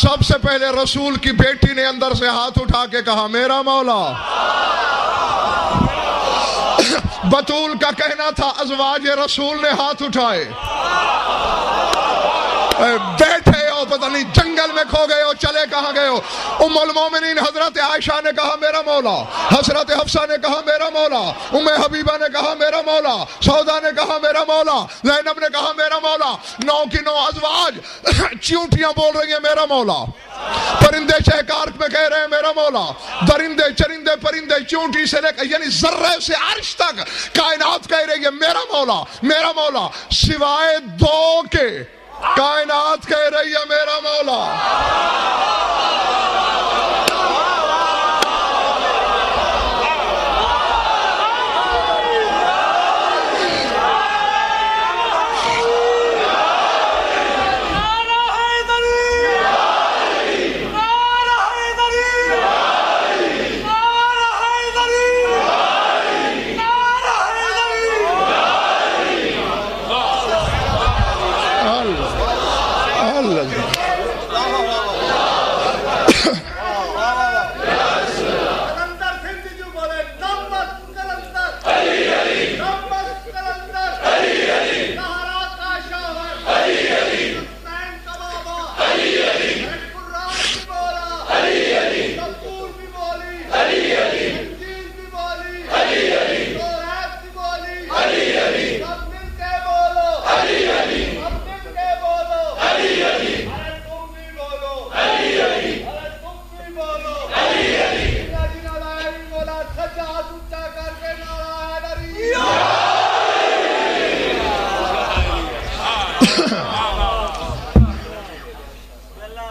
سب سے پہلے رسول کی بیٹی نے اندر سے ہاتھ اٹھا کے کہا میرا مولا۔ بطول کا کہنا تھا ازواج رسول نے ہاتھ اٹھائے، بیٹھے ہو پتہ نہیں جنگل میں کھو گئے ہو، چلے کہاں گئے ہو۔ ام المومنین حضرت عائشہ نے کہا میرا مولا، حضرت حفصہ نے کہا میرا مولا، ام حبیبہ نے کہا میرا مولا، سودا نے کہا میرا مولا، زینب نے کہا میرا مولا۔ 9 کی 9 ازواج چیونٹیاں بول رہی ہیں میرا مولا، پرندے شہکار میں کہہ رہے ہیں میرا مولا، درندے چرندے پرندے چونٹی سے لے کر یعنی ذرے سے عرش تک کائنات کہہ رہی ہے میرا مولا میرا مولا، سوائے 2 کے کائنات کہہ رہی ہے میرا مولا۔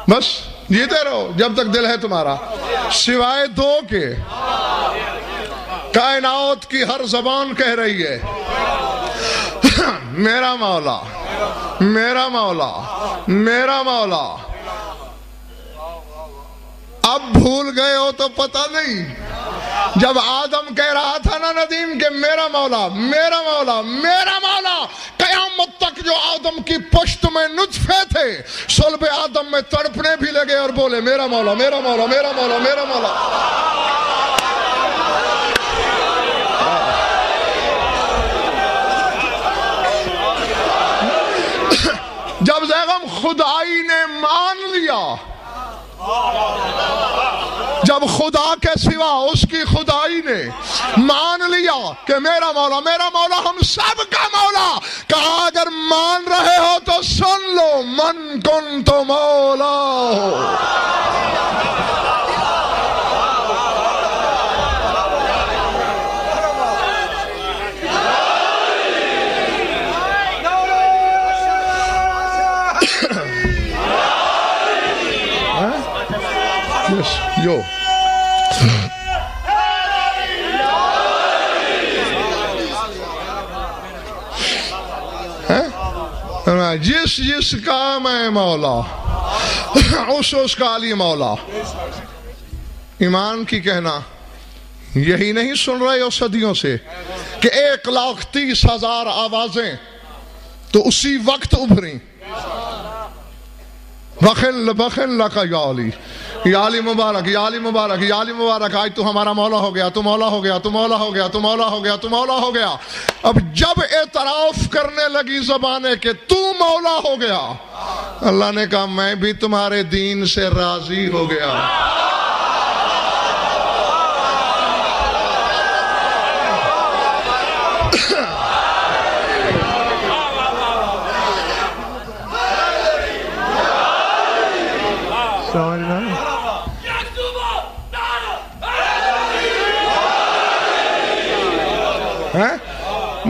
بس جیتے رہو جب تک دل ہے تمہارا، سوائے 2 کے کائنات کی ہر زبان کہہ رہی ہے میرا مولا میرا مولا میرا مولا۔ اب بھول گئے ہو تو پتہ نہیں، جب آدم کہہ رہا تھا نا ندیم کہ میرا مولا میرا مولا میرا مولا، قیامت تک جو آدم کی پشت میں نطفے تھے صلب آدم میں تڑپنے بھی لگے اور بولے میرا مولا میرا مولا میرا مولا میرا مولا۔ جب زیغم خدائی نے مان لیا، جب خدا کے سوا اس کی خدائی نے مان لیا کہ میرا مولا ہم سب کا مولا، کہا اگر مان رہے ہو تو سن لو من کن تو مولا ہو۔ جو جس کا میں مولا اس کا علی مولا۔ ایمان کی کہنا یہی نہیں سن رہے ہو صدیوں سے کہ 1,30,000 آوازیں تو اسی وقت ابھریں، بخن لکا یا علی یا علی مبارک یا علی مبارک یا علی مبارک، آج تو ہمارا مولا ہو گیا، تو مولا ہو گیا، تو مولا ہو گیا، تو مولا ہو گیا، تو مولا ہو گیا۔ اب جب اعتراف کرنے لگی زبانیں کہ تو مولا ہو گیا، اللہ نے کہا میں بھی تمہارے دین سے راضی ہو گیا۔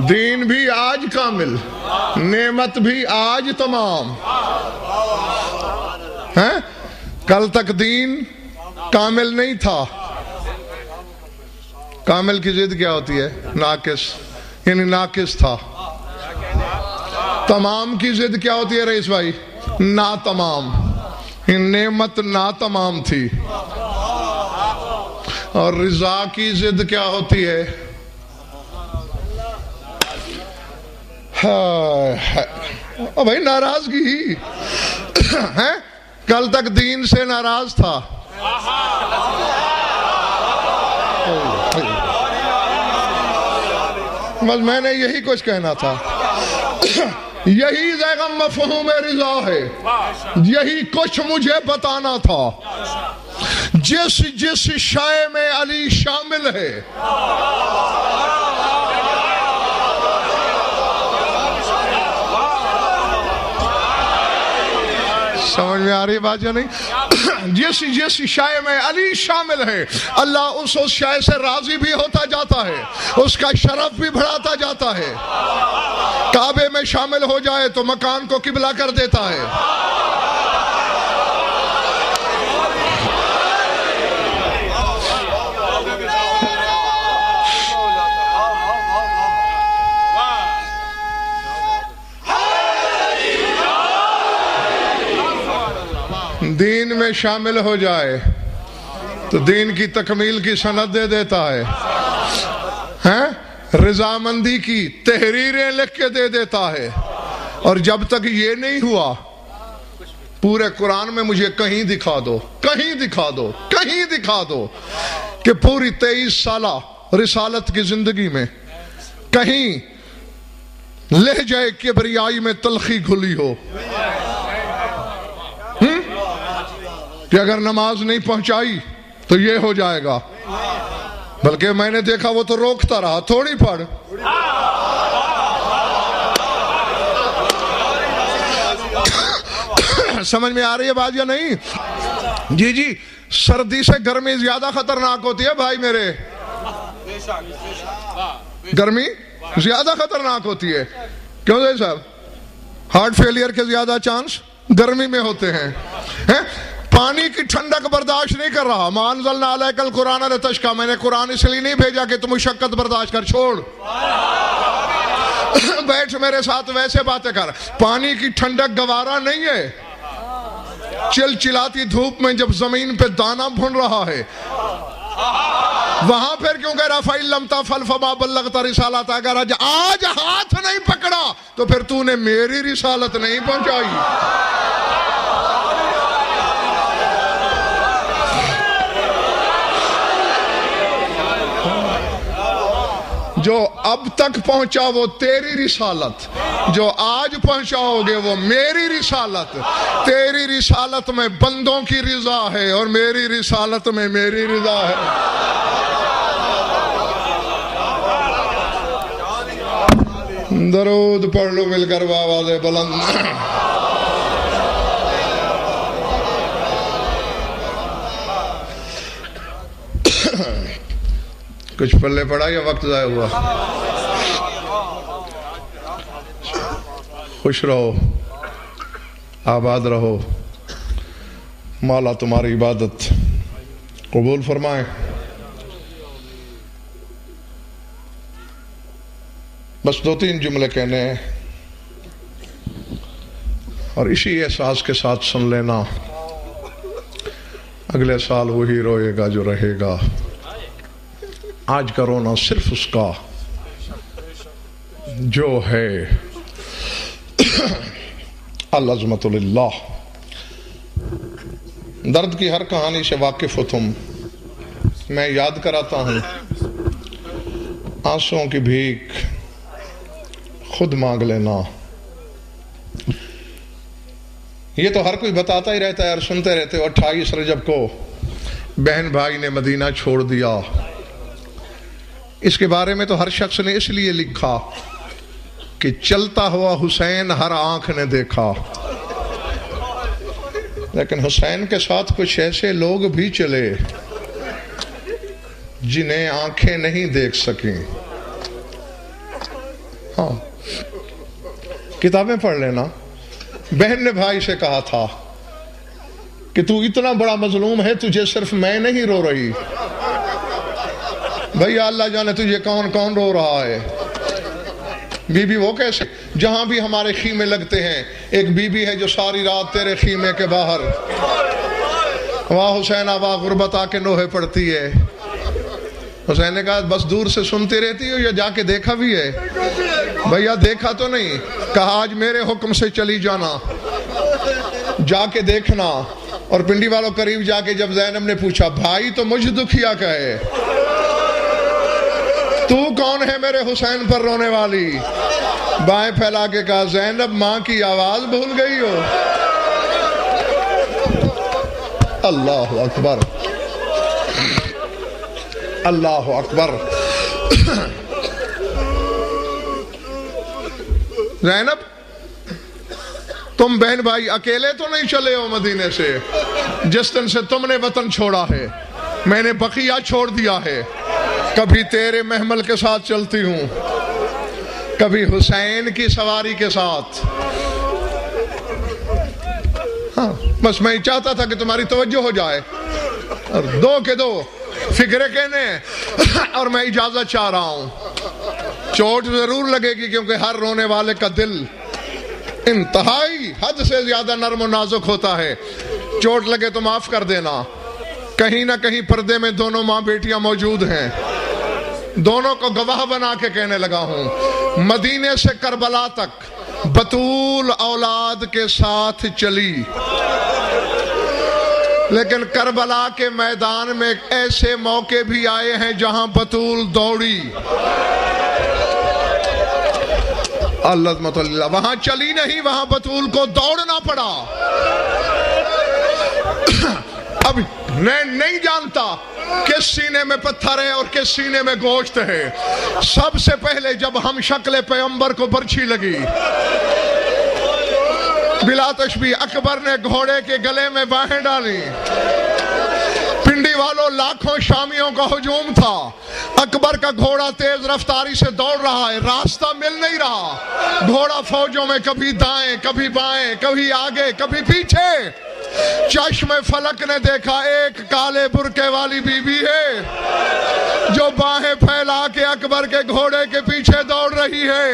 دین بھی آج کامل، نعمت بھی آج تمام ہے۔ کل تک دین کامل نہیں تھا۔ کامل کی ضد کیا ہوتی ہے؟ ناقص، یعنی ناقص تھا۔ تمام کی ضد کیا ہوتی ہے رئیس بھائی؟ نا تمام، نعمت نا تمام تھی۔ اور رضا کی ضد کیا ہوتی ہے؟ بھائی ناراضگی ہے۔ کل تک دین سے ناراض تھا، بس میں نے یہی کچھ کہنا تھا۔ یہی زیغم مفہوم رضا ہے، یہی کچھ مجھے بتانا تھا۔ جس جس شے میں علی شامل ہے، سمجھ میں آ رہی بات یا نہیں؟ جس جس شے میں علی شامل ہے، اللہ اس شے سے راضی بھی ہوتا جاتا ہے، اس کا شرف بھی بڑھاتا جاتا ہے۔ کعبے میں شامل ہو جائے تو مکان کو قبلہ کر دیتا ہے۔ دین میں شامل ہو جائے تو دین کی تکمیل کی سند دے دیتا ہے، رضامندی کی تحریریں لکھ کے دے دیتا ہے۔ اور جب تک یہ نہیں ہوا، پورے قرآن میں مجھے کہیں دکھا دو، کہیں دکھا دو، کہیں دکھا دو کہ پوری 23 سالہ رسالت کی زندگی میں کہیں لہجہ کبریائی میں تلخی گھلی ہو کہ اگر نماز نہیں پہنچائی تو یہ ہو جائے گا، بلکہ میں نے دیکھا وہ تو روکتا رہا، تھوڑی پڑھ۔ سمجھ میں آ رہی ہے بات یا نہیں؟ جی جی، سردی سے گرمی زیادہ خطرناک ہوتی ہے بھائی میرے، گرمی زیادہ خطرناک ہوتی ہے۔ کیوں جی صاحب؟ ہارٹ فیلئر کے زیادہ چانس گرمی میں ہوتے ہیں۔ پانی کی ٹھنڈک برداشت نہیں کر رہا، ما انزلنا علیک القرآن لتشقی، میں نے قرآن اس لیے نہیں بھیجا کہ تم مشقت برداشت کر، چھوڑ بیٹھ میرے ساتھ ویسے باتیں کر۔ پانی کی ٹھنڈک گوارا نہیں ہے، چل چلاتی دھوپ میں جب زمین پہ دانا بھن رہا ہے، وہاں پھر کیوں کہہ رہا فَإِن لَمْ تَفْعَلْ فَمَا بَلَّغْتَ رِسَالَتَهُ، اگر آج ہاتھ نہیں پکڑا تو پھر تو نے میری رسالت نہیں پہنچائی۔ جو اب تک پہنچا وہ تیری رسالت، جو آج پہنچاؤ گے وہ میری رسالت۔ تیری رسالت میں بندوں کی رضا ہے اور میری رسالت میں میری رضا ہے۔ درود پڑھ لو مل کر آواز بلند۔ کچھ پلے پڑا یا وقت ضائع ہوا؟ خوش رہو، آباد رہو، مولا تمہاری عبادت قبول فرمائے۔ بس 2-3 جملے کہنے ہیں اور اسی احساس کے ساتھ سن لینا، اگلے سال وہی روئے گا جو رہے گا۔ آج کا رونا صرف اس کا جو ہے العظمت للہ۔ درد کی ہر کہانی سے واقف ہو تم، میں یاد کراتا ہوں، آنسوؤں کی بھیک خود مانگ لینا۔ یہ تو ہر کوئی بتاتا ہی رہتا ہے اور سنتے رہتے ہو۔ 28 رجب کو بہن بھائی نے مدینہ چھوڑ دیا، اس کے بارے میں تو ہر شخص نے اس لیے لکھا کہ چلتا ہوا حسین ہر آنکھ نے دیکھا، لیکن حسین کے ساتھ کچھ ایسے لوگ بھی چلے جنہیں آنکھیں نہیں دیکھ سکیں۔ ہاں، کتابیں پڑھ لینا۔ بہن نے بھائی سے کہا تھا کہ تو اتنا بڑا مظلوم ہے، تجھے صرف میں نہیں رو رہی، بھیا اللہ جانے تجھے کون کون رو رہا ہے۔ بی بی وہ کیسے؟ جہاں بھی ہمارے خیمے لگتے ہیں، ایک بی بی ہے جو ساری رات تیرے خیمے کے باہر واہ حسین واہ غربت آ کے نوحے پڑتی ہے۔ حسین نے کہا بس دور سے سنتی رہتی ہو یا جا کے دیکھا بھی ہے؟ بھیا دیکھا تو نہیں، کہا آج میرے حکم سے چلی جانا، جا کے دیکھنا۔ اور پنڈی والوں قریب جا کے جب زینب نے پوچھا بھائی تو مجھ دکھیا کہے، تو کون ہے میرے حسین پر رونے والی؟ بائیں پھیلا کے کہا زینب ماں کی آواز بھول گئی ہو؟ اللہ اکبر، اللہ اکبر۔ زینب تم بہن بھائی اکیلے تو نہیں چلے ہو مدینے سے؟ جس دن سے تم نے وطن چھوڑا ہے میں نے بقیہ چھوڑ دیا ہے، کبھی تیرے محمل کے ساتھ چلتی ہوں، کبھی حسین کی سواری کے ساتھ۔ ہاں بس میں چاہتا تھا کہ تمہاری توجہ ہو جائے، اور دو کے دو فکرے کہنے اور میں اجازت چاہ رہا ہوں۔ چوٹ ضرور لگے گی کیونکہ ہر رونے والے کا دل انتہائی حد سے زیادہ نرم و نازک ہوتا ہے۔ چوٹ لگے تو معاف کر دینا، کہیں نہ کہیں پردے میں دونوں ماں بیٹیاں موجود ہیں، دونوں کو گواہ بنا کے کہنے لگا ہوں۔ مدینے سے کربلا تک بطول اولاد کے ساتھ چلی، لیکن کربلا کے میدان میں ایسے موقع بھی آئے ہیں جہاں بطول دوڑی۔ اللہ، وہاں چلی نہیں، وہاں بطول کو دوڑنا پڑا۔ اب نہیں جانتا کس سینے میں پتھر ہے اور کس سینے میں گوشت ہے۔ سب سے پہلے جب ہم شکل پیغمبر کو برچھی لگی، بلا تشبیہ اکبر نے گھوڑے کے گلے میں باہیں ڈالی۔ پنڈی والوں لاکھوں شامیوں کا ہجوم تھا، اکبر کا گھوڑا تیز رفتاری سے دوڑ رہا ہے، راستہ مل نہیں رہا۔ گھوڑا فوجوں میں کبھی دائیں کبھی بائیں، کبھی آگے کبھی پیچھے۔ چشم فلک نے دیکھا ایک کالے برقعے والی بی بی ہے جو باہیں پھیلا کے اکبر کے گھوڑے کے پیچھے دوڑ رہی ہے۔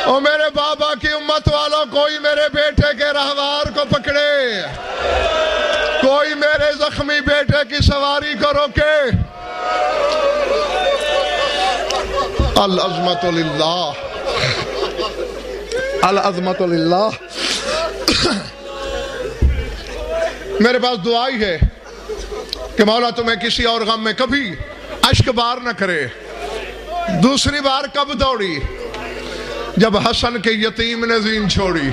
او میرے بابا کی امت والوں، کوئی میرے بیٹے کے رہوار کو پکڑے، کوئی میرے زخمی بیٹے کی سواری کو روکے۔ العظمت للہ، العظمت للہ۔ میرے پاس دعا ہی ہے کہ مولا تمہیں کسی اور غم میں کبھی اشک بار نہ کرے۔ دوسری بار کب دوڑی؟ جب حسن کے یتیم نے زین چھوڑی۔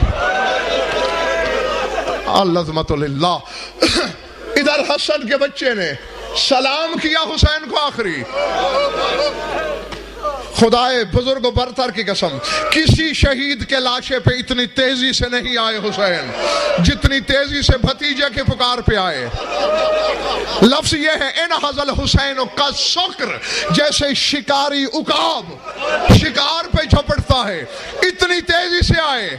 العظمت للہ۔ ادھر حسن کے بچے نے سلام کیا حسین کو آخری۔ خدائے بزرگ و برتر کی قسم، کسی شہید کے لاشے پہ اتنی تیزی سے نہیں آئے حسین جتنی تیزی سے بھتیجے کے پکار پہ آئے۔ لفظ یہ ہے انحض الحسین کا سکر، جیسے شکاری عقاب شکار پہ جھپٹتا ہے، اتنی تیزی سے آئے۔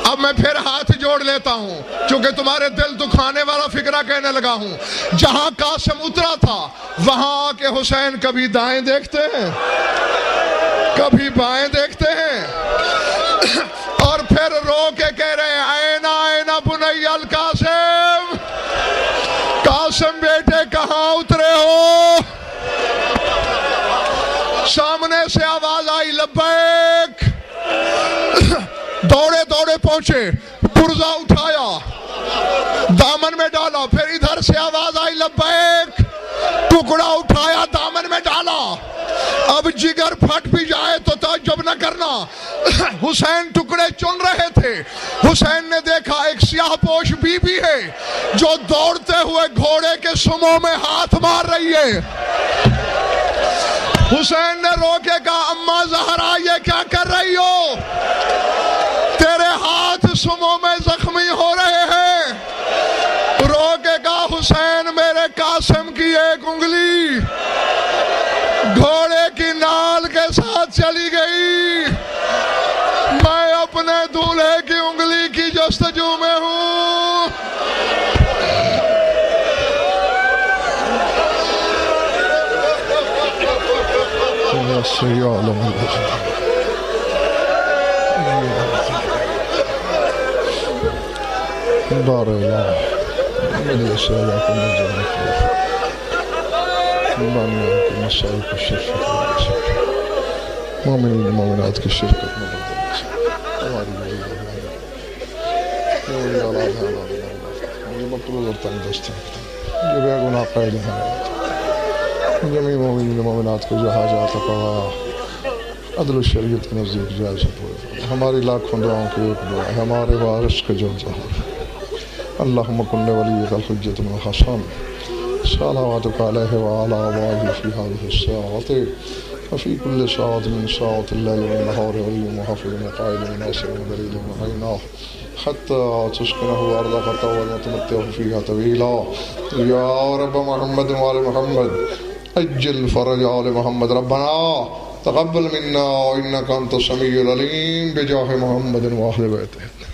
اب میں پھر ہاتھ جوڑ لیتا ہوں چونکہ تمہارے دل دکھانے والا فکرہ کہنے لگا ہوں۔ جہاں قاسم اترا تھا وہاں آ کے حسین کبھی دائیں دیکھتے ہیں کبھی بائیں دیکھتے ہیں، اور پھر رو کے کہہ رہے ہیں اینا اینا بنی القاسم، قاسم بیٹے کہاں اترے ہو؟ سامنے سے آواز آئی لبیک، دوڑے دوڑے پہنچے، پرزا اٹھایا دامن میں ڈالا، پھر ادھر سے آواز آئی لبیک، ٹکڑا اٹھایا دامن میں ڈالا۔ اب جگر پھٹ بھی جائے تو تعجب نہ کرنا، حسین ٹکڑے چن رہے تھے۔ حسین نے دیکھا ایک سیاہ پوش بی بی ہے جو دوڑتے ہوئے گھوڑے کے سموں میں ہاتھ مار رہی ہے۔ حسین نے رو کے کہا اماں زہرا یہ کیا کر رہی ہو؟ تیرے ہاتھ سموں میں زخمی ہو رہے ہیں۔ رو کے کہا حسین میرے قاسم کی ایک انگلی گھوڑے کی نال کے ساتھ چلی گئی، میں اپنے دولہے کی انگلی کی جستجو میں ہوں۔ دار اللہ مدد سیادہ مسائل کو شرکت مومنین مومنات کی شرکت ہماری یہ مطلوب اور تندرست ہیں، یہ بے گناہ قید ہیں، جمیع مومنین مومنات کو جو حاجات قضا عدل و شریعت کے نزدیک جائز ہے. ہماری لاکھوں دعاؤں کی ایک دعا ہے, ہمارے وارث کے جو ظہور ہے. اللہم کن ولیک الحجۃ بن الحسن صلواتک علیہ وعلی آبائہ فی ہذہ الساعۃ وفی کل ساعۃ من ساعات اللیل والنہار ولی محافظ قائل ناصر دلیل معینہ حتی تسکنہ ارضک طوعا وتمتعہ فیہا طویلا. یا رب محمد وآل محمد اجل فرج آل محمد. ربنا تقبل منا انک انت السمیع العلیم بجاہ محمد وآل بیتہ.